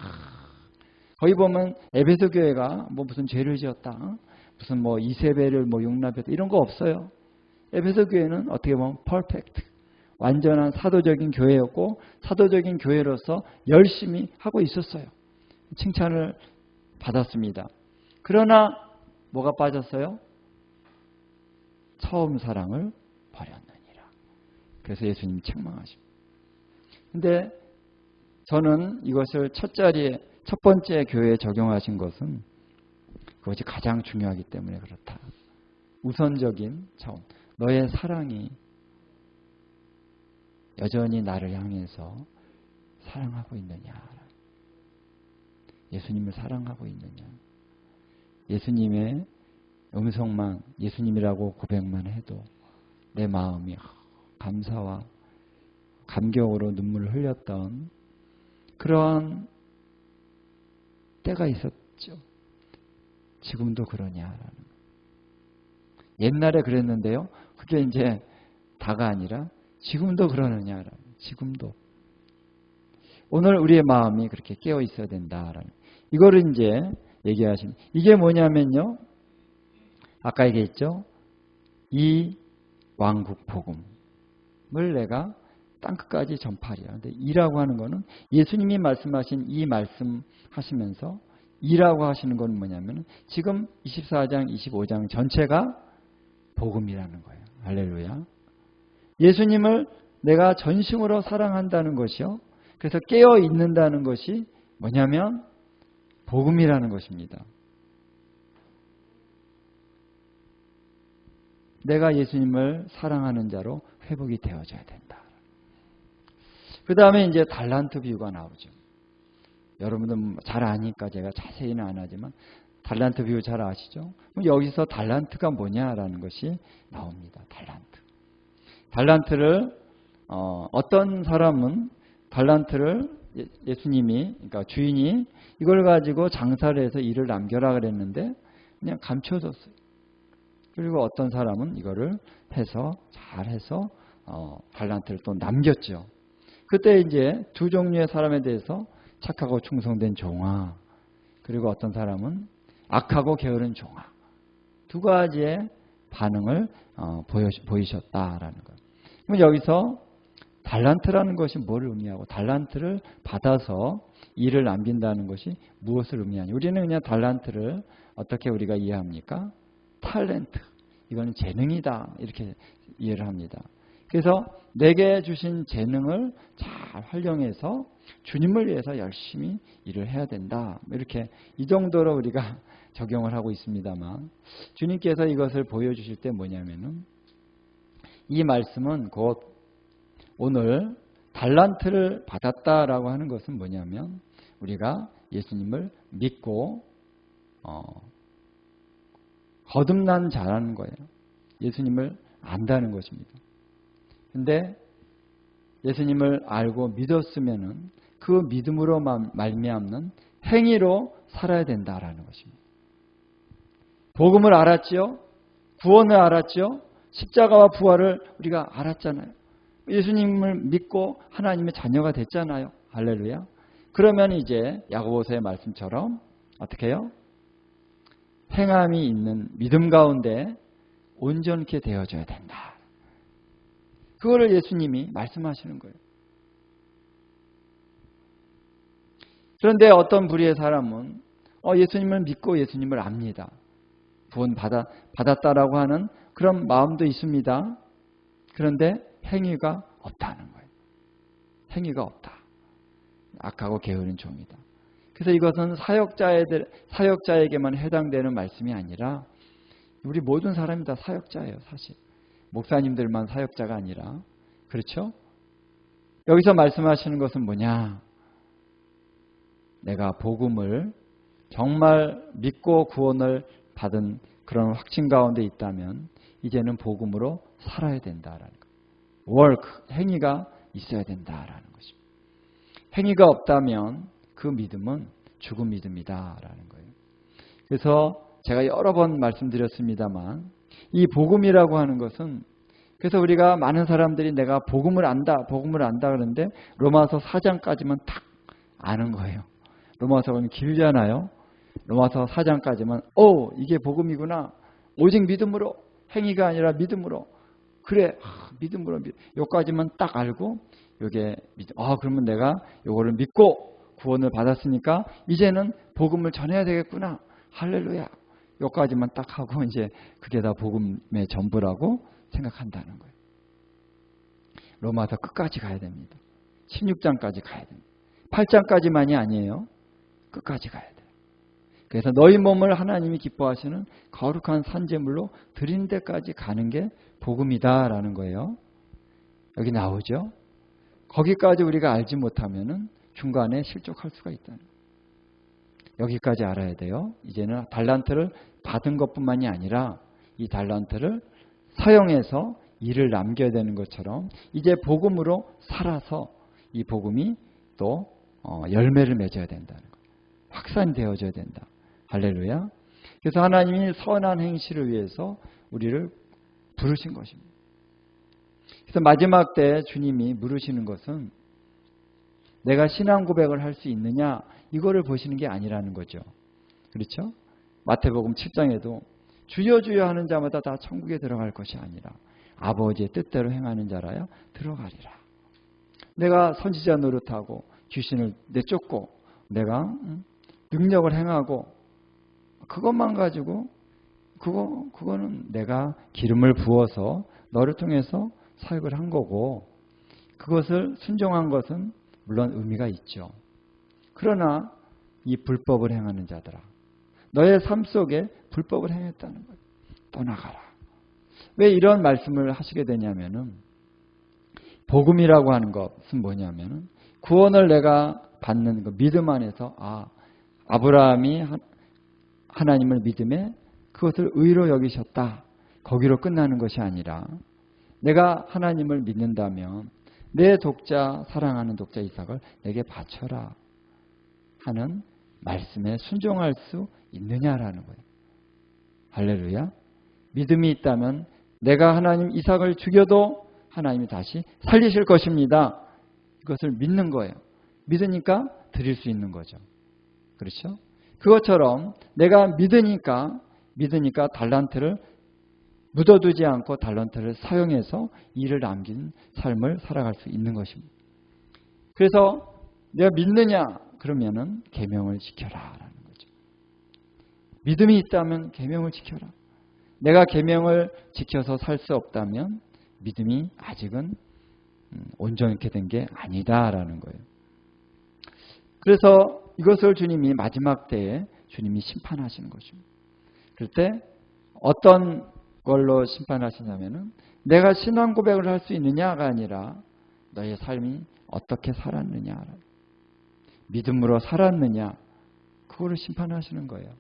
거기 보면 에베소 교회가 뭐 무슨 죄를 지었다, 무슨 뭐 이세벨을 뭐 용납했다 이런 거 없어요. 에베소 교회는 어떻게 보면 퍼펙트, 완전한 사도적인 교회였고 사도적인 교회로서 열심히 하고 있었어요. 칭찬을 받았습니다. 그러나 뭐가 빠졌어요? 처음 사랑을 버렸느니라. 그래서 예수님이 책망하십니다. 근데 저는 이것을 첫 번째 교회에 적용하신 것은 그것이 가장 중요하기 때문에 그렇다. 우선적인 차원. 너의 사랑이 여전히 나를 향해서 사랑하고 있느냐. 예수님을 사랑하고 있느냐. 예수님의 음성만, 예수님이라고 고백만 해도 내 마음이 감사와 감격으로 눈물을 흘렸던 그런 때가 있었죠. 지금도 그러냐라는. 옛날에 그랬는데요. 그게 이제 다가 아니라 지금도 그러느냐라는. 지금도. 오늘 우리의 마음이 그렇게 깨어 있어야 된다라는. 이거를 이제 얘기하신. 이게 뭐냐면요. 아까 얘기했죠. 이 왕국 복음을 내가 땅끝까지 전파하리라. 근데 이라고 하는 거는 예수님이 말씀하신 이 말씀하시면서 이라고 하시는 건 뭐냐면 지금 24장, 25장 전체가 복음이라는 거예요. 할렐루야. 예수님을 내가 전심으로 사랑한다는 것이요. 그래서 깨어 있는다는 것이 뭐냐면 복음이라는 것입니다. 내가 예수님을 사랑하는 자로 회복이 되어져야 된다. 그 다음에 이제 달란트 비유가 나오죠. 여러분들 잘 아니까 제가 자세히는 안 하지만 달란트 비유 잘 아시죠? 그럼 여기서 달란트가 뭐냐라는 것이 나옵니다. 달란트를 어떤 사람은 달란트를 예수님이 그러니까 주인이 이걸 가지고 장사를 해서 일을 남겨라 그랬는데 그냥 감춰줬어요. 그리고 어떤 사람은 이거를 해서 잘해서 달란트를 또 남겼죠. 그때 이제 두 종류의 사람에 대해서 착하고 충성된 종아, 그리고 어떤 사람은 악하고 게으른 종아, 두 가지의 반응을 보이셨다라는 것. 그럼 여기서 달란트라는 것이 뭘 의미하고 달란트를 받아서 일을 남긴다는 것이 무엇을 의미하냐. 우리는 그냥 달란트를 어떻게 우리가 이해합니까? 탤런트. 이건 재능이다. 이렇게 이해를 합니다. 그래서 내게 주신 재능을 잘 활용해서 주님을 위해서 열심히 일을 해야 된다. 이렇게 이 정도로 우리가 적용을 하고 있습니다만 주님께서 이것을 보여주실 때 뭐냐면은 이 말씀은 곧 오늘 달란트를 받았다라고 하는 것은 뭐냐면 우리가 예수님을 믿고 거듭난 자라는 거예요. 예수님을 안다는 것입니다. 근데 예수님을 알고 믿었으면은 그 믿음으로 말미암는 행위로 살아야 된다라는 것입니다. 복음을 알았지요. 구원을 알았지요. 십자가와 부활을 우리가 알았잖아요. 예수님을 믿고 하나님의 자녀가 됐잖아요. 할렐루야. 그러면 이제 야고보서의 말씀처럼 어떻게 해요? 행함이 있는 믿음 가운데 온전케 되어져야 된다. 그거를 예수님이 말씀하시는 거예요. 그런데 어떤 불의의 사람은 예수님을 믿고 예수님을 압니다. 구원 받았다라고 하는 그런 마음도 있습니다. 그런데 행위가 없다는 거예요. 행위가 없다. 악하고 게으른 종이다. 그래서 이것은 사역자에게만 해당되는 말씀이 아니라 우리 모든 사람이 다 사역자예요. 사실 목사님들만 사역자가 아니라. 그렇죠? 여기서 말씀하시는 것은 뭐냐? 내가 복음을 정말 믿고 구원을 받은 그런 확신 가운데 있다면 이제는 복음으로 살아야 된다라는 거예요. work, 행위가 있어야 된다라는 것입니다. 행위가 없다면 그 믿음은 죽은 믿음이다라는 거예요. 그래서 제가 여러 번 말씀드렸습니다만 이 복음이라고 하는 것은 그래서 우리가 많은 사람들이 내가 복음을 안다 그러는데 로마서 4장까지만 딱 아는 거예요. 로마서는 길잖아요. 로마서 4장까지만 이게 복음이구나. 오직 믿음으로, 행위가 아니라 믿음으로. 그래, 믿음으로 여기까지만 딱 알고 요게 그러면 내가 요거를 믿고 구원을 받았으니까 이제는 복음을 전해야 되겠구나. 할렐루야. 여기까지만 딱 하고 이제 그게 다 복음의 전부라고 생각한다는 거예요. 로마서 끝까지 가야 됩니다. 16장까지 가야 됩니다. 8장까지만이 아니에요. 끝까지 가야 돼요. 그래서 너희 몸을 하나님이 기뻐하시는 거룩한 산제물로 드린 데까지 가는 게 복음이다라는 거예요. 여기 나오죠. 거기까지 우리가 알지 못하면은 중간에 실족할 수가 있다는 거예요. 여기까지 알아야 돼요. 이제는 달란트를 받은 것뿐만이 아니라 이 달란트를 사용해서 일을 남겨야 되는 것처럼 이제 복음으로 살아서 이 복음이 또 열매를 맺어야 된다는 거예요. 확산되어져야 된다. 할렐루야. 그래서 하나님이 선한 행실을 위해서 우리를 부르신 것입니다. 그래서 마지막 때 주님이 물으시는 것은 내가 신앙 고백을 할 수 있느냐 이거를 보시는 게 아니라는 거죠. 그렇죠? 마태복음 7장에도 주여 주여 하는 자마다 다 천국에 들어갈 것이 아니라 아버지의 뜻대로 행하는 자라야 들어가리라. 내가 선지자 노릇하고 귀신을 내쫓고 내가 능력을 행하고 그것만 가지고 그거는 내가 기름을 부어서 너를 통해서 사역을 한 거고 그것을 순종한 것은 물론 의미가 있죠. 그러나 이 불법을 행하는 자들아 너의 삶 속에 불법을 행했다는 거예요. 떠나가라. 왜 이런 말씀을 하시게 되냐면은 복음이라고 하는 것은 뭐냐면은 구원을 내가 받는 그 믿음 안에서 아브라함이 하나님을 믿음에 그것을 의로 여기셨다. 거기로 끝나는 것이 아니라 내가 하나님을 믿는다면 내 독자 사랑하는 독자 이삭을 내게 바쳐라 하는 말씀에 순종할 수 있느냐라는 거예요. 할렐루야. 믿음이 있다면 내가 하나님 이삭을 죽여도 하나님이 다시 살리실 것입니다. 이것을 믿는 거예요. 믿으니까 드릴 수 있는 거죠. 그렇죠? 그것처럼 내가 믿으니까 달란트를 묻어두지 않고 달란트를 사용해서 일을 남긴 삶을 살아갈 수 있는 것입니다. 그래서 내가 믿느냐 그러면은 계명을 지켜라라는 거죠. 믿음이 있다면 계명을 지켜라. 내가 계명을 지켜서 살 수 없다면 믿음이 아직은 온전하게 된 게 아니다라는 거예요. 그래서 이것을 주님이 마지막 때에 주님이 심판하시는 것입니다. 그럴 때 어떤 걸로 심판하시냐면은 내가 신앙 고백을 할 수 있느냐가 아니라 너의 삶이 어떻게 살았느냐, 믿음으로 살았느냐, 그거를 심판하시는 거예요.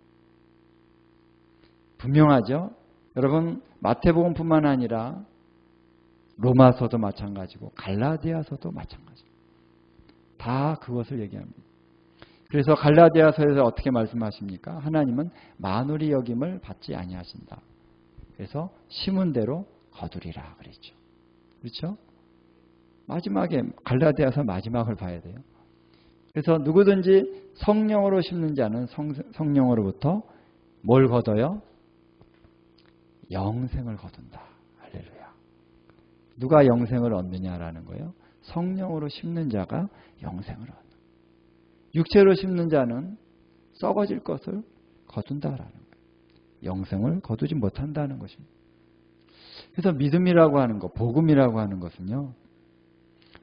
분명하죠? 여러분 마태복음뿐만 아니라 로마서도 마찬가지고 갈라디아서도 마찬가지입니다. 다 그것을 얘기합니다. 그래서 갈라디아서에서 어떻게 말씀하십니까? 하나님은 만울이 여김을 받지 아니하신다. 그래서 심은 대로 거두리라 그랬죠. 그렇죠? 마지막에 갈라디아서 마지막을 봐야 돼요. 그래서 누구든지 성령으로 심는 자는 성령으로부터 뭘 거둬요? 영생을 거둔다. 할렐루야. 누가 영생을 얻느냐라는 거예요. 성령으로 심는 자가 영생을 얻는. 육체로 심는 자는 썩어질 것을 거둔다라는 거예요. 영생을 거두지 못한다는 것입니다. 그래서 믿음이라고 하는 것, 복음이라고 하는 것은요,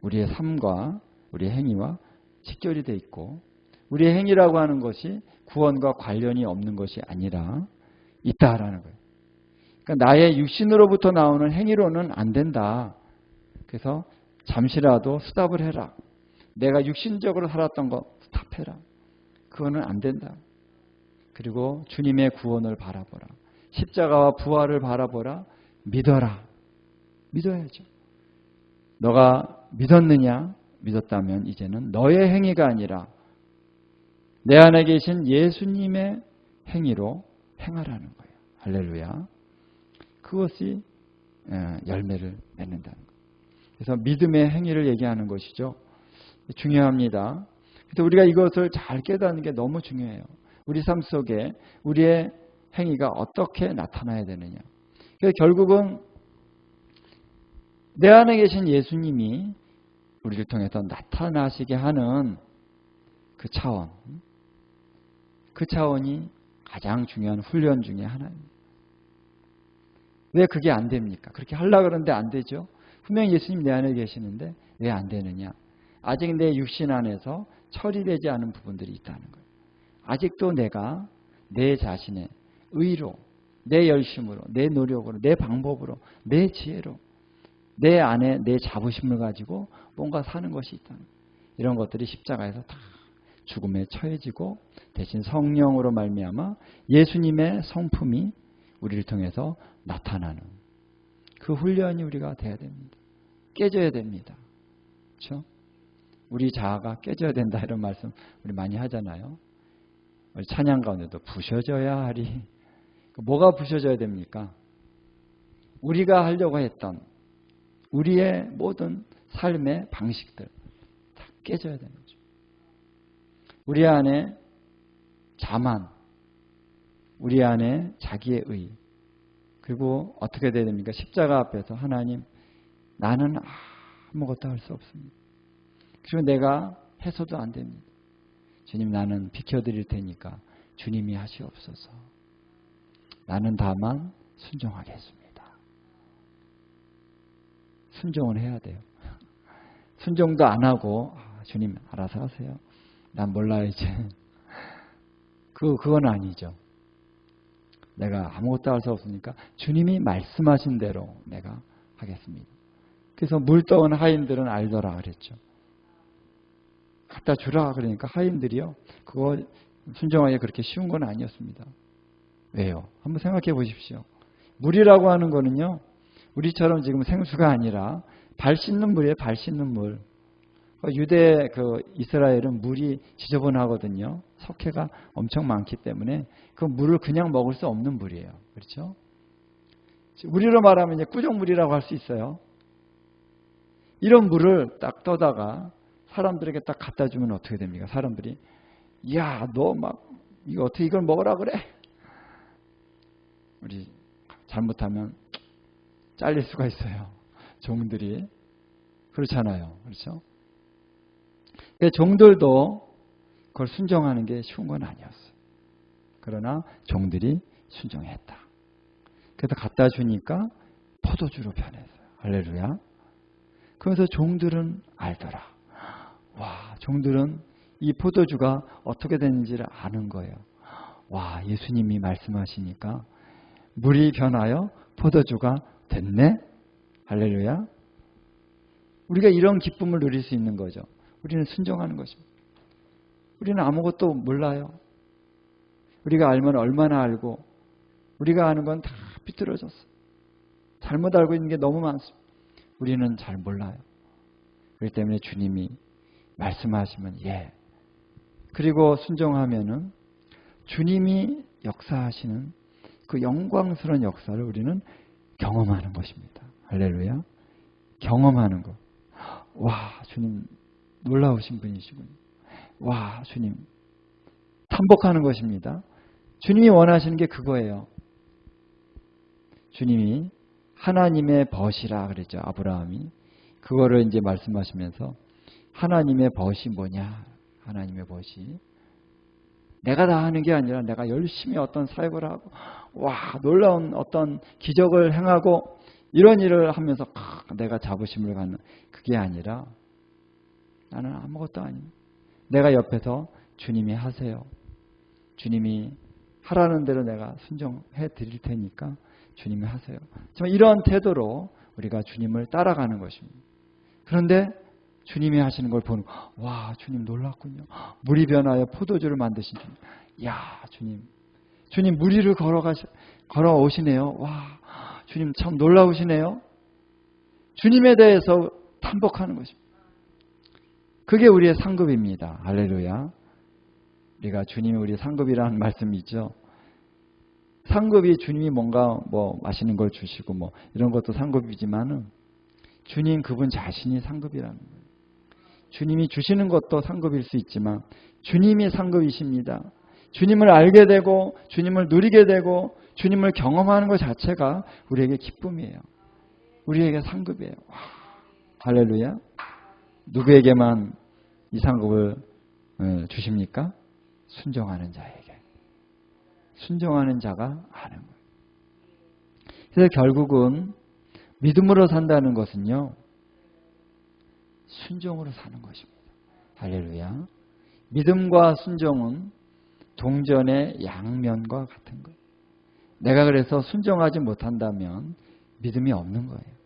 우리의 삶과 우리의 행위와 직결이 돼 있고, 우리의 행위라고 하는 것이 구원과 관련이 없는 것이 아니라 있다라는 거예요. 그러니까 나의 육신으로부터 나오는 행위로는 안 된다. 그래서 잠시라도 스탑을 해라. 내가 육신적으로 살았던 거 스탑해라. 그거는 안 된다. 그리고 주님의 구원을 바라보라. 십자가와 부활을 바라보라. 믿어라. 믿어야죠. 너가 믿었느냐? 믿었다면 이제는 너의 행위가 아니라 내 안에 계신 예수님의 행위로 행하라는 거예요. 할렐루야. 그것이 열매를 맺는다는 거예요. 그래서 믿음의 행위를 얘기하는 것이죠. 중요합니다. 그래서 우리가 이것을 잘 깨닫는 게 너무 중요해요. 우리 삶 속에 우리의 행위가 어떻게 나타나야 되느냐. 그래서 결국은 내 안에 계신 예수님이 우리를 통해서 나타나시게 하는 그 차원이 가장 중요한 훈련 중에 하나입니다. 왜 그게 안 됩니까? 그렇게 하려고 그러는데 안 되죠. 분명히 예수님 내 안에 계시는데 왜 안 되느냐? 아직 내 육신 안에서 처리되지 않은 부분들이 있다는 거예요. 아직도 내가 내 자신의 의로, 내 열심으로, 내 노력으로, 내 방법으로, 내 지혜로, 내 안에 내 자부심을 가지고 뭔가 사는 것이 있다는 거예요. 이런 것들이 십자가에서 다 죽음에 처해지고 대신 성령으로 말미암아 예수님의 성품이 우리를 통해서 나타나는 그 훈련이 우리가 돼야 됩니다. 깨져야 됩니다. 그렇죠? 우리 자아가 깨져야 된다 이런 말씀 우리 많이 하잖아요. 우리 찬양 가운데도 부셔져야 하리. 뭐가 부셔져야 됩니까? 우리가 하려고 했던 우리의 모든 삶의 방식들 다 깨져야 되는 거죠. 우리 안에 자만, 우리 안에 자기의 의, 그리고 어떻게 돼야 됩니까? 십자가 앞에서 하나님, 나는 아무것도 할 수 없습니다. 그리고 내가 해서도 안 됩니다. 주님, 나는 비켜드릴 테니까 주님이 하시옵소서. 나는 다만 순종하겠습니다. 순종을 해야 돼요. 순종도 안 하고 주님 알아서 하세요. 난 몰라요 이제. 그건 아니죠. 내가 아무것도 할 수 없으니까 주님이 말씀하신 대로 내가 하겠습니다. 그래서 물 떠온 하인들은 알더라 그랬죠. 갖다 주라 그러니까 하인들이요. 그거 순종하기 그렇게 쉬운 건 아니었습니다. 왜요? 한번 생각해 보십시오. 물이라고 하는 거는요. 우리처럼 지금 생수가 아니라 발 씻는 물이에요. 발 씻는 물. 유대 이스라엘은 물이 지저분하거든요. 석회가 엄청 많기 때문에 그 물을 그냥 먹을 수 없는 물이에요. 그렇죠? 우리로 말하면 이제 꾸정물이라고 할 수 있어요. 이런 물을 딱 떠다가 사람들에게 딱 갖다 주면 어떻게 됩니까? 사람들이 야, 너 막 이거 어떻게 이걸 먹으라 그래? 우리 잘못하면 잘릴 수가 있어요. 종들이 그렇잖아요. 그렇죠? 종들도 그걸 순종하는 게 쉬운 건 아니었어요. 그러나 종들이 순종했다. 그래서 갖다 주니까 포도주로 변했어요. 할렐루야. 그래서 종들은 알더라. 와, 종들은 이 포도주가 어떻게 되는지를 아는 거예요. 와, 예수님이 말씀하시니까 물이 변하여 포도주가 됐네? 할렐루야. 우리가 이런 기쁨을 누릴 수 있는 거죠. 우리는 순종하는 것입니다. 우리는 아무것도 몰라요. 우리가 알면 얼마나 알고 우리가 아는 건 다 삐뚤어졌어. 잘못 알고 있는 게 너무 많습니다. 우리는 잘 몰라요. 그렇기 때문에 주님이 말씀하시면 예. 그리고 순종하면은 주님이 역사하시는 그 영광스러운 역사를 우리는 경험하는 것입니다. 할렐루야. 경험하는 것. 와, 주님 놀라우신 분이시군요. 와, 주님 탐복하는 것입니다. 주님이 원하시는 게 그거예요. 주님이 하나님의 벗이라 그랬죠. 아브라함이. 그거를 이제 말씀하시면서 하나님의 벗이 뭐냐? 하나님의 벗이 내가 다 하는 게 아니라 내가 열심히 어떤 사역을 하고 와, 놀라운 어떤 기적을 행하고 이런 일을 하면서 내가 자부심을 갖는 그게 아니라 나는 아무것도 아닙니다. 내가 옆에서 주님이 하세요. 주님이 하라는 대로 내가 순종해 드릴 테니까 주님이 하세요. 정말 이런 태도로 우리가 주님을 따라가는 것입니다. 그런데 주님이 하시는 걸 보는 와, 주님 놀랐군요. 물이 변하여 포도주를 만드신 주님. 야, 주님 무리를 걸어오시네요. 와, 주님 참 놀라우시네요. 주님에 대해서 탐복하는 것입니다. 그게 우리의 상급입니다. 할렐루야. 우리가 주님이 우리의 상급이라는 말씀이 있죠. 상급이 주님이 뭔가 뭐 맛있는 걸 주시고 뭐 이런 것도 상급이지만은 주님 그분 자신이 상급이라는 거예요. 주님이 주시는 것도 상급일 수 있지만 주님이 상급이십니다. 주님을 알게 되고 주님을 누리게 되고 주님을 경험하는 것 자체가 우리에게 기쁨이에요. 우리에게 상급이에요. 와, 할렐루야. 누구에게만 이 상급을 주십니까? 순종하는 자에게. 순종하는 자가 아는 거예요. 그래서 결국은 믿음으로 산다는 것은요, 순종으로 사는 것입니다. 할렐루야. 믿음과 순종은 동전의 양면과 같은 거예요. 내가 그래서 순종하지 못한다면 믿음이 없는 거예요.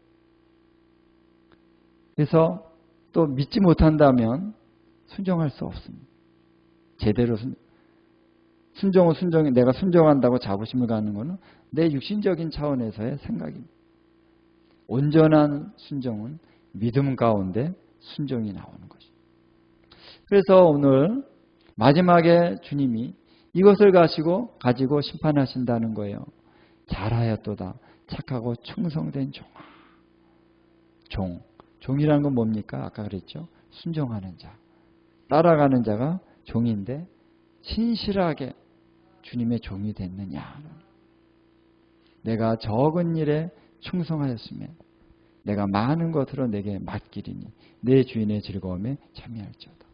그래서 또 믿지 못한다면 순종할 수 없습니다. 제대로 순종은 내가 순종한다고 자부심을 갖는 것은 내 육신적인 차원에서의 생각입니다. 온전한 순종은 믿음 가운데 순종이 나오는 것입니다. 그래서 오늘 마지막에 주님이 이것을 가지고 심판하신다는 거예요. 잘하였도다. 착하고 충성된 종아. 종이라는 건 뭡니까? 아까 그랬죠. 순종하는 자. 따라가는 자가 종인데 신실하게 주님의 종이 됐느냐. 내가 적은 일에 충성하였으면 내가 많은 것으로 내게 맡기리니 내 주인의 즐거움에 참여할지어다.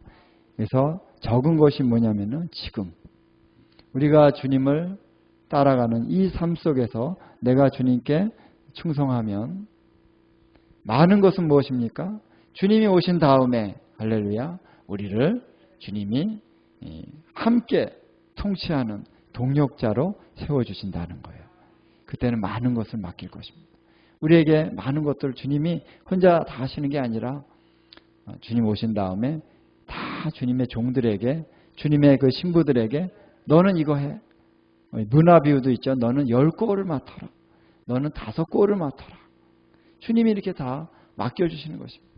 그래서 적은 것이 뭐냐면은 지금 우리가 주님을 따라가는 이 삶 속에서 내가 주님께 충성하면 많은 것은 무엇입니까? 주님이 오신 다음에 할렐루야 우리를 주님이 함께 통치하는 동력자로 세워주신다는 거예요. 그때는 많은 것을 맡길 것입니다. 우리에게 많은 것들을 주님이 혼자 다 하시는 게 아니라 주님 오신 다음에 다 주님의 종들에게 주님의 그 신부들에게 너는 이거 해. 문화 비유도 있죠. 너는 10골을 맡아라. 너는 5골을 맡아라. 주님이 이렇게 다 맡겨주시는 것입니다.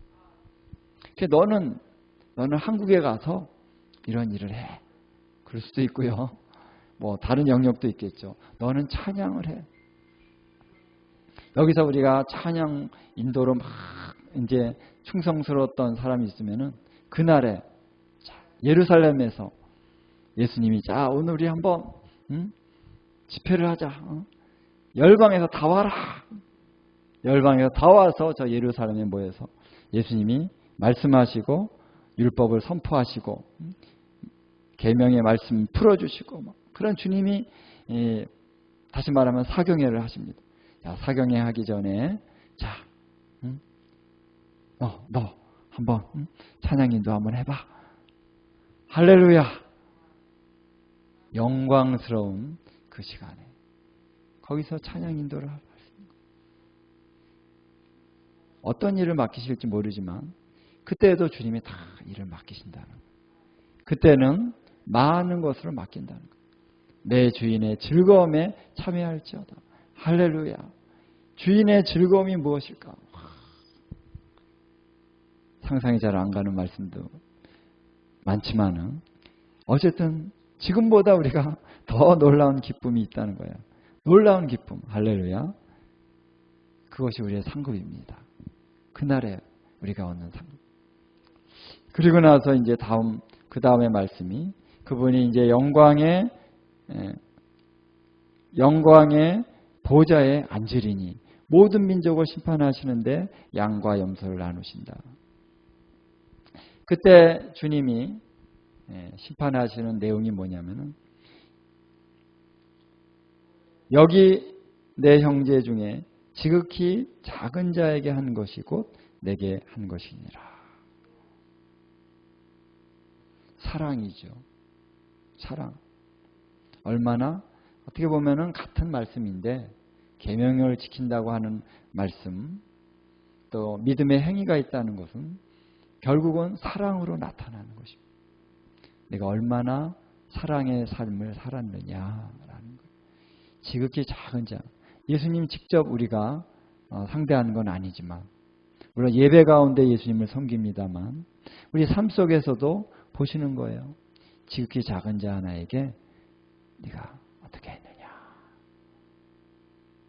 너는 한국에 가서 이런 일을 해. 그럴 수도 있고요. 뭐 다른 영역도 있겠죠. 너는 찬양을 해. 여기서 우리가 찬양 인도로 막 이제 충성스러웠던 사람이 있으면은 그날에 예루살렘에서 예수님이 자 오늘 우리 한번 집회를 하자. 열방에서 다 와라. 열방에서 다 와서 저 예루살렘에 모여서 예수님이 말씀하시고 율법을 선포하시고 계명의 말씀 풀어주시고 그런 주님이 다시 말하면 사경회를 하십니다. 자, 사경회 하기 전에 자, 너 한번 찬양인도 한번 해봐. 할렐루야. 영광스러운 그 시간에 거기서 찬양 인도를 할 수 있는 거예요. 어떤 일을 맡기실지 모르지만 그때에도 주님이 다 일을 맡기신다는 거예요. 그때는 많은 것으로 맡긴다는 거예요. 내 주인의 즐거움에 참여할지어다. 할렐루야. 주인의 즐거움이 무엇일까? 상상이 잘 안 가는 말씀도 많지만은 어쨌든 지금보다 우리가 더 놀라운 기쁨이 있다는 거예요. 놀라운 기쁨. 할렐루야. 그것이 우리의 상급입니다. 그날에 우리가 얻는 상급. 그리고 나서 이제 그 다음에 말씀이 그분이 이제 영광의 보좌에 앉으리니 모든 민족을 심판하시는데 양과 염소를 나누신다. 그때 주님이 심판하시는 내용이 뭐냐면은 여기 내 형제 중에 지극히 작은 자에게 한 것이 곧 내게 한 것이니라. 사랑이죠. 사랑. 얼마나 어떻게 보면은 같은 말씀인데 계명을 지킨다고 하는 말씀, 또 믿음의 행위가 있다는 것은 결국은 사랑으로 나타나는 것입니다. 내가 얼마나 사랑의 삶을 살았느냐라는 것. 지극히 작은 자. 예수님 직접 우리가 상대하는 건 아니지만 물론 예배 가운데 예수님을 섬깁니다만 우리 삶 속에서도 보시는 거예요. 지극히 작은 자 하나에게 네가 어떻게 했느냐.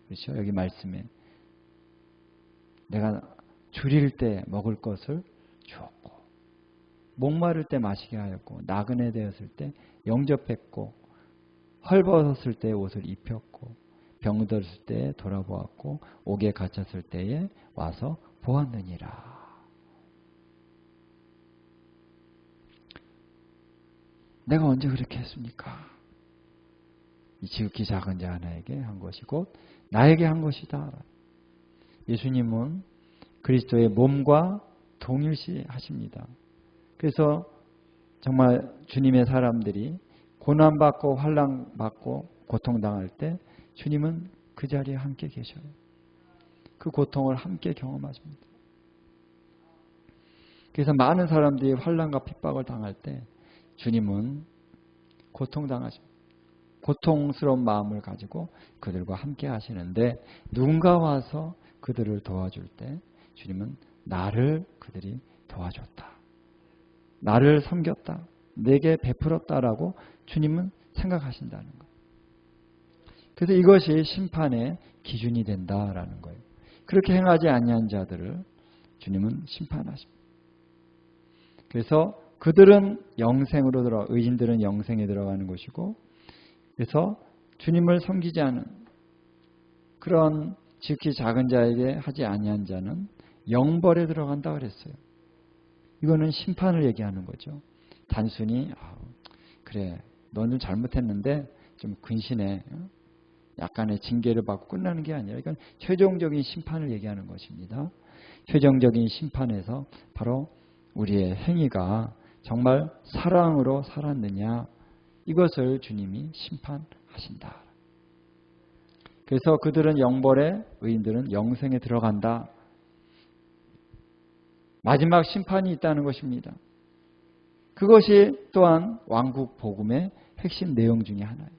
그렇죠? 여기 말씀에 내가 줄일 때 먹을 것을 주었고 목마를 때 마시게 하였고 나그네 되었을 때 영접했고 헐벗었을 때 옷을 입혔고 병들었을 때 돌아보았고 옥에 갇혔을 때에 와서 보았느니라. 내가 언제 그렇게 했습니까? 이 지극히 작은 자 하나에게 한 것이 곧 나에게 한 것이다. 예수님은 그리스도의 몸과 동일시하십니다. 그래서 정말 주님의 사람들이 고난받고 환난받고 고통당할 때 주님은 그 자리에 함께 계셔요. 그 고통을 함께 경험하십니다. 그래서 많은 사람들이 환난과 핍박을 당할 때 주님은 고통당하십니다. 고통스러운 마음을 가지고 그들과 함께 하시는데 누군가 와서 그들을 도와줄 때 주님은 나를 그들이 도와줬다. 나를 섬겼다. 내게 베풀었다라고 주님은 생각하신다는 거예요. 그래서 이것이 심판의 기준이 된다라는 거예요. 그렇게 행하지 아니한 자들을 주님은 심판하십니다. 그래서 그들은 영생으로 의인들은 영생에 들어가는 것이고 그래서 주님을 섬기지 않은 그런 지극히 작은 자에게 하지 아니한 자는 영벌에 들어간다 그랬어요. 이거는 심판을 얘기하는 거죠. 단순히 그래 너는 잘못했는데 좀 근신해 약간의 징계를 받고 끝나는 게 아니라 이건 최종적인 심판을 얘기하는 것입니다. 최종적인 심판에서 바로 우리의 행위가 정말 사랑으로 살았느냐 이것을 주님이 심판하신다. 그래서 그들은 영벌에 의인들은 영생에 들어간다. 마지막 심판이 있다는 것입니다. 그것이 또한 왕국 복음의 핵심 내용 중에 하나예요.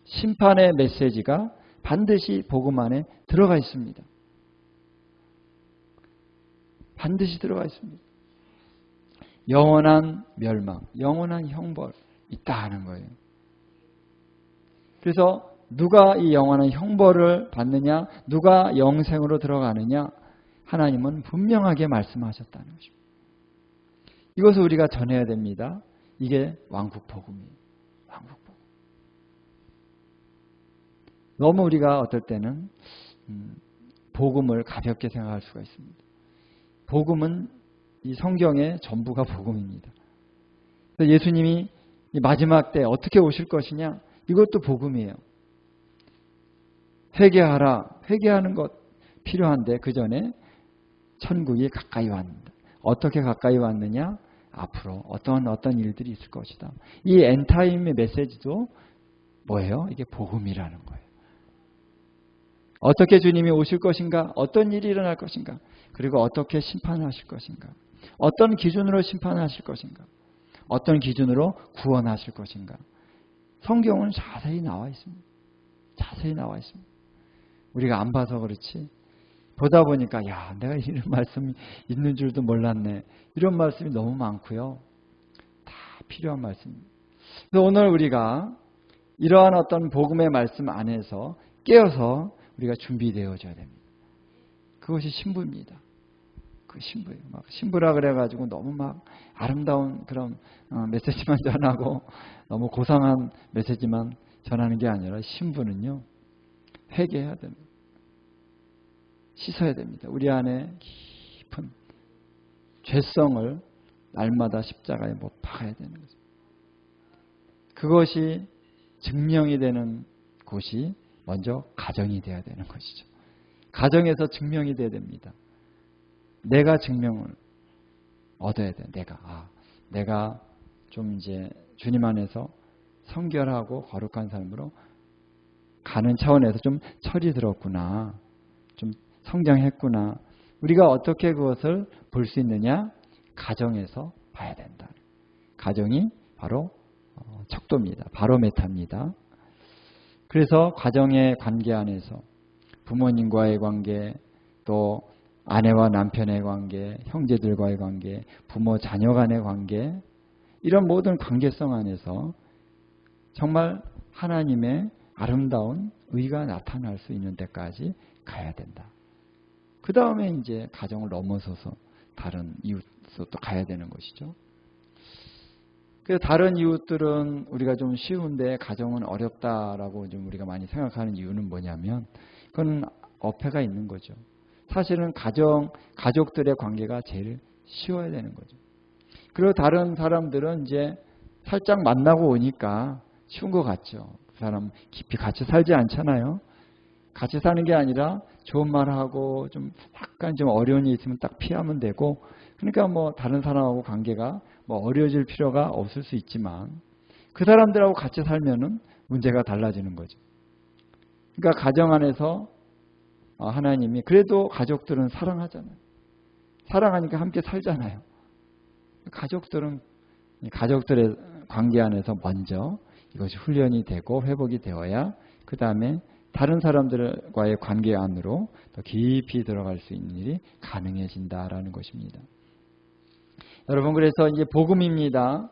심판의 메시지가 반드시 복음 안에 들어가 있습니다. 반드시 들어가 있습니다. 영원한 멸망, 영원한 형벌 있다는 거예요. 그래서 누가 이 영원한 형벌을 받느냐, 누가 영생으로 들어가느냐, 하나님은 분명하게 말씀하셨다는 것입니다. 이것을 우리가 전해야 됩니다. 이게 왕국 복음이에요. 왕국 복음. 너무 우리가 어떨 때는 복음을 가볍게 생각할 수가 있습니다. 복음은 이 성경의 전부가 복음입니다. 그래서 예수님이 이 마지막 때 어떻게 오실 것이냐, 이것도 복음이에요. 회개하라. 회개하는 것 필요한데 그 전에 천국이 가까이 왔는다. 어떻게 가까이 왔느냐? 앞으로 어떤 일들이 있을 것이다. 이 엔타임의 메시지도 뭐예요? 이게 복음이라는 거예요. 어떻게 주님이 오실 것인가? 어떤 일이 일어날 것인가? 그리고 어떻게 심판하실 것인가? 어떤 기준으로 심판하실 것인가? 어떤 기준으로 구원하실 것인가? 성경은 자세히 나와 있습니다. 자세히 나와 있습니다. 우리가 안 봐서 그렇지 보다 보니까 야 내가 이런 말씀이 있는 줄도 몰랐네. 이런 말씀이 너무 많고요. 다 필요한 말씀입니다. 그래서 오늘 우리가 이러한 어떤 복음의 말씀 안에서 깨어서 우리가 준비되어져야 됩니다. 그것이 신부입니다. 그 신부예요. 막 신부라 그래가지고 너무 막 아름다운 그런 메시지만 전하고 너무 고상한 메시지만 전하는 게 아니라 신부는요, 회개해야 됩니다. 씻어야 됩니다. 우리 안에 깊은 죄성을 날마다 십자가에 못 박아야 되는 거죠. 그것이 증명이 되는 곳이 먼저 가정이 돼야 되는 것이죠. 가정에서 증명이 돼야 됩니다. 내가 증명을 얻어야 돼. 내가 좀 이제 주님 안에서 성결하고 거룩한 삶으로 가는 차원에서 좀 철이 들었구나. 좀 성장했구나. 우리가 어떻게 그것을 볼 수 있느냐? 가정에서 봐야 된다. 가정이 바로 척도입니다. 바로메타입니다. 그래서 가정의 관계 안에서 부모님과의 관계, 또 아내와 남편의 관계, 형제들과의 관계, 부모 자녀 간의 관계, 이런 모든 관계성 안에서 정말 하나님의 아름다운 의가 나타날 수 있는 데까지 가야 된다. 그 다음에 이제 가정을 넘어서서 다른 이웃으로 또 가야 되는 것이죠. 그래서 다른 이웃들은 우리가 좀 쉬운데 가정은 어렵다라고 좀 우리가 많이 생각하는 이유는 뭐냐면, 그건 어폐가 있는 거죠. 사실은 가족들의 관계가 제일 쉬워야 되는 거죠. 그리고 다른 사람들은 이제 살짝 만나고 오니까 쉬운 것 같죠. 그 사람 깊이 같이 살지 않잖아요. 같이 사는 게 아니라 좋은 말하고 좀 약간 좀 어려운 일 있으면 딱 피하면 되고, 그러니까 뭐 다른 사람하고 관계가 뭐 어려워질 필요가 없을 수 있지만 그 사람들하고 같이 살면은 문제가 달라지는 거죠. 그러니까 가정 안에서 하나님이 그래도 가족들은 사랑하잖아요. 사랑하니까 함께 살잖아요. 가족들은 가족들의 관계 안에서 먼저 이것이 훈련이 되고 회복이 되어야 그 다음에 다른 사람들과의 관계 안으로 더 깊이 들어갈 수 있는 일이 가능해진다라는 것입니다. 여러분, 그래서 이제 복음입니다.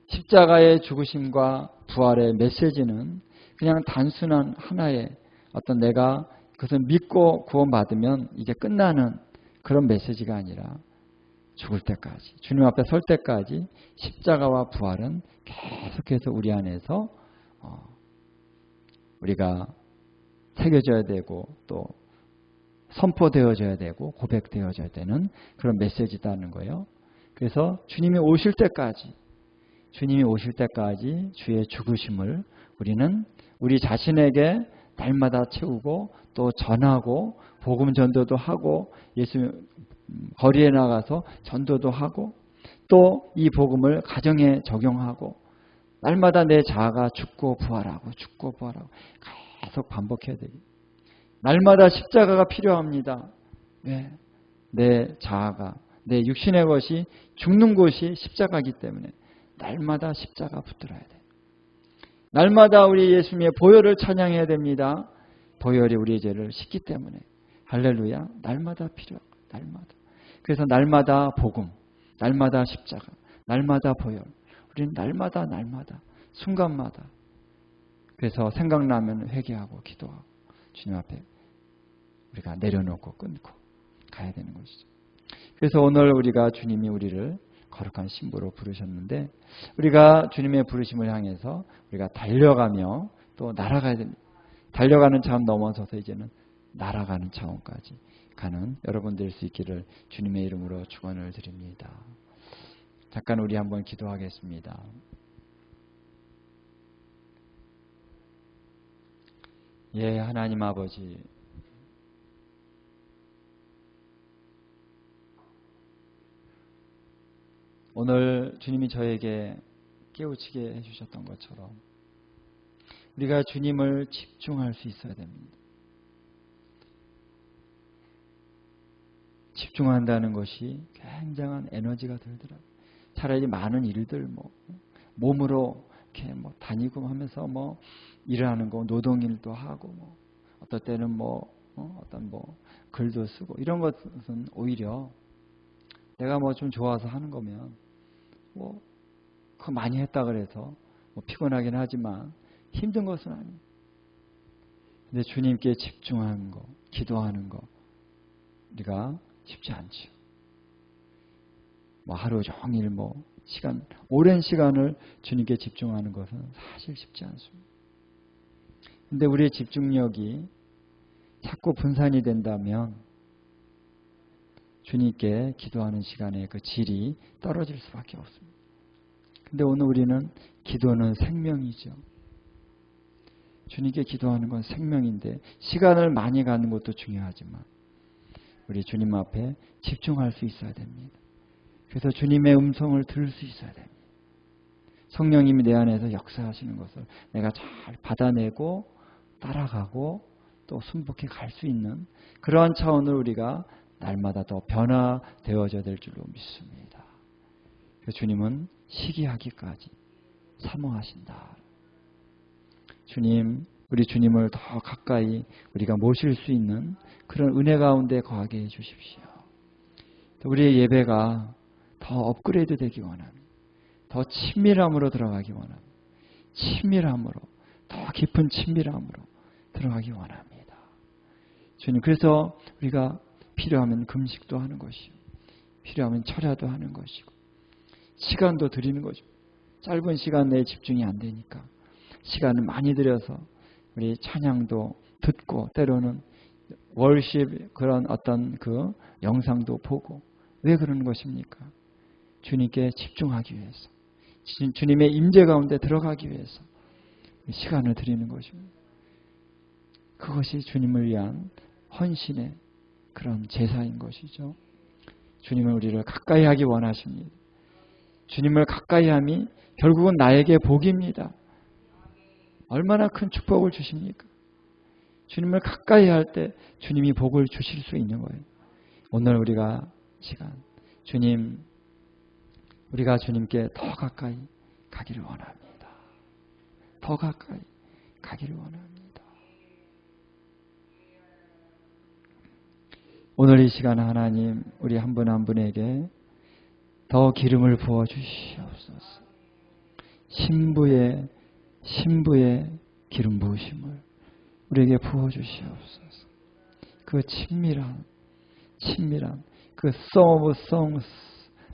십자가의 죽으심과 부활의 메시지는 그냥 단순한 하나의 어떤 내가 그것을 믿고 구원받으면 이제 끝나는 그런 메시지가 아니라 죽을 때까지, 주님 앞에 설 때까지 십자가와 부활은 계속해서 우리 안에서 우리가 새겨져야 되고 또 선포되어져야 되고 고백되어져야 되는 그런 메시지다는 거예요. 그래서 주님이 오실 때까지 주의 죽으심을 우리는 우리 자신에게 날마다 채우고 또 전하고 복음 전도도 하고 예수 거리에 나가서 전도도 하고 또 이 복음을 가정에 적용하고 날마다 내 자아가 죽고 부활하고 계속 반복해야 되겠습니다. 날마다 십자가가 필요합니다. 왜? 내 자아가, 내 육신의 것이 죽는 곳이 십자가이기 때문에 날마다 십자가 붙들어야 돼요. 날마다 우리 예수님의 보혈을 찬양해야 됩니다. 보혈이 우리의 죄를 씻기 때문에. 할렐루야. 날마다 필요하고 날마다. 그래서 날마다 복음, 날마다 십자가, 날마다 보혈. 우리는 날마다 순간마다. 그래서 생각나면 회개하고 기도하고 주님 앞에 우리가 내려놓고 끊고 가야 되는 것이죠. 그래서 오늘 우리가 주님이 우리를 거룩한 신부로 부르셨는데 우리가 주님의 부르심을 향해서 우리가 달려가며 또 날아가야 됩니다. 달려가는 차원 넘어서서 이제는 날아가는 차원까지 가는 여러분 될 수 있기를 주님의 이름으로 축원을 드립니다. 잠깐 우리 한번 기도하겠습니다. 예, 하나님 아버지, 오늘 주님이 저에게 깨우치게 해주셨던 것처럼 우리가 주님을 집중할 수 있어야 됩니다. 집중한다는 것이 굉장한 에너지가 들더라고요. 차라리 많은 일들 몸으로 이렇게 다니고 하면서 일을 하는 거 노동일도 하고 어떨 때는 어떤 글도 쓰고 이런 것은 오히려 내가 좀 좋아서 하는 거면 그거 많이 했다 그래서 피곤하긴 하지만 힘든 것은 아니에요. 근데 주님께 집중하는 거, 기도하는 거, 우리가 쉽지 않죠. 하루 종일 오랜 시간을 주님께 집중하는 것은 사실 쉽지 않습니다. 근데 우리의 집중력이 자꾸 분산이 된다면 주님께 기도하는 시간의 그 질이 떨어질 수밖에 없습니다. 근데 오늘 우리는 기도는 생명이죠. 주님께 기도하는 건 생명인데 시간을 많이 갖는 것도 중요하지만 우리 주님 앞에 집중할 수 있어야 됩니다. 그래서 주님의 음성을 들을 수 있어야 됩니다. 성령님이 내 안에서 역사하시는 것을 내가 잘 받아내고 따라가고 또 순복해 갈 수 있는 그러한 차원으로 우리가 날마다 더 변화되어져야 될 줄로 믿습니다. 주님은 시기하기까지 사모하신다. 주님, 우리 주님을 더 가까이 우리가 모실 수 있는 그런 은혜 가운데 거하게 해주십시오. 우리의 예배가 더 업그레이드 되기 원합니다. 더 친밀함으로 들어가기 원합니다. 친밀함으로, 더 깊은 친밀함으로 들어가기 원합니다. 주님, 그래서 우리가 필요하면 금식도 하는 것이고 필요하면 철야도 하는 것이고 시간도 드리는 것이고 짧은 시간 내에 집중이 안 되니까 시간을 많이 들여서 우리 찬양도 듣고 때로는 월십 그런 어떤 그 영상도 보고 왜 그러는 것입니까? 주님께 집중하기 위해서 주님의 임재 가운데 들어가기 위해서 시간을 드리는 것입니다. 그것이 주님을 위한 헌신의 그런 제사인 것이죠. 주님은 우리를 가까이 하기 원하십니다. 주님을 가까이 함이 결국은 나에게 복입니다. 얼마나 큰 축복을 주십니까? 주님을 가까이 할 때 주님이 복을 주실 수 있는 거예요. 오늘 우리가 시간 주님 우리가 주님께 더 가까이 가기를 원합니다. 더 가까이 가기를 원합니다. 오늘 이 시간 하나님 우리 한 분 한 분에게 더 기름을 부어 주시옵소서. 신부의 기름 부으심을 우리에게 부어 주시옵소서. 그 친밀한 그 Song of Songs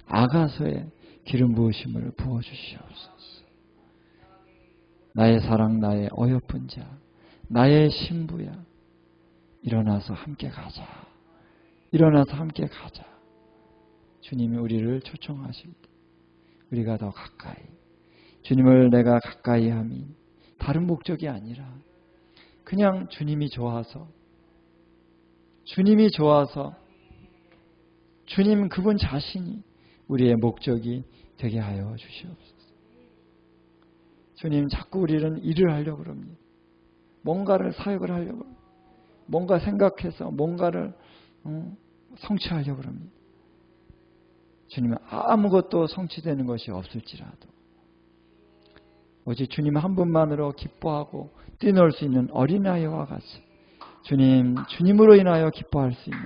아가서의 기름 부으심을 부어 주시옵소서. 나의 사랑, 나의 어여쁜 자, 나의 신부야, 일어나서 함께 가자. 일어나서 함께 가자. 주님이 우리를 초청하실 때 우리가 더 가까이 주님을 내가 가까이 함이 다른 목적이 아니라 그냥 주님이 좋아서 주님 그분 자신이 우리의 목적이 되게 하여 주시옵소서. 주님 자꾸 우리는 일을 하려고 합니다. 뭔가를 사역을 하려고 합니다. 뭔가 생각해서 뭔가를 성취하려고 합니다. 주님은 아무것도 성취되는 것이 없을지라도 오직 주님 한 분만으로 기뻐하고 뛰놀 수 있는 어린아이와 같이 주님으로 인하여 기뻐할 수 있는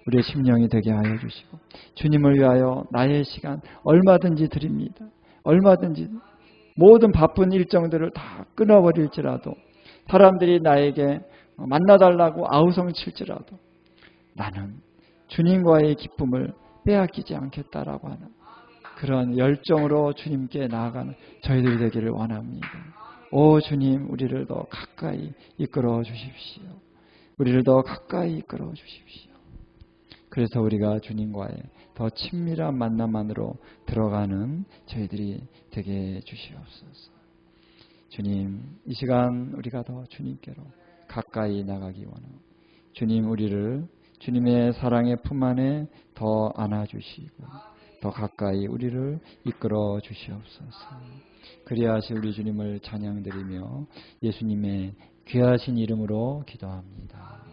우리의 심령이 되게 하여 주시고 주님을 위하여 나의 시간 얼마든지 드립니다. 얼마든지 모든 바쁜 일정들을 다 끊어버릴지라도 사람들이 나에게 만나달라고 아우성 칠지라도 나는 주님과의 기쁨을 빼앗기지 않겠다라고 하는 그런 열정으로 주님께 나아가는 저희들이 되기를 원합니다. 오 주님 우리를 더 가까이 이끌어 주십시오. 우리를 더 가까이 이끌어 주십시오. 그래서 우리가 주님과의 더 친밀한 만남 안으로 들어가는 저희들이 되게 해주시옵소서. 주님 이 시간 우리가 더 주님께로 가까이 나가기 원합니다. 주님 우리를 주님의 사랑의 품 안에 더 안아주시고 더 가까이 우리를 이끌어 주시옵소서. 그리하시 우리 주님을 찬양드리며 예수님의 귀하신 이름으로 기도합니다.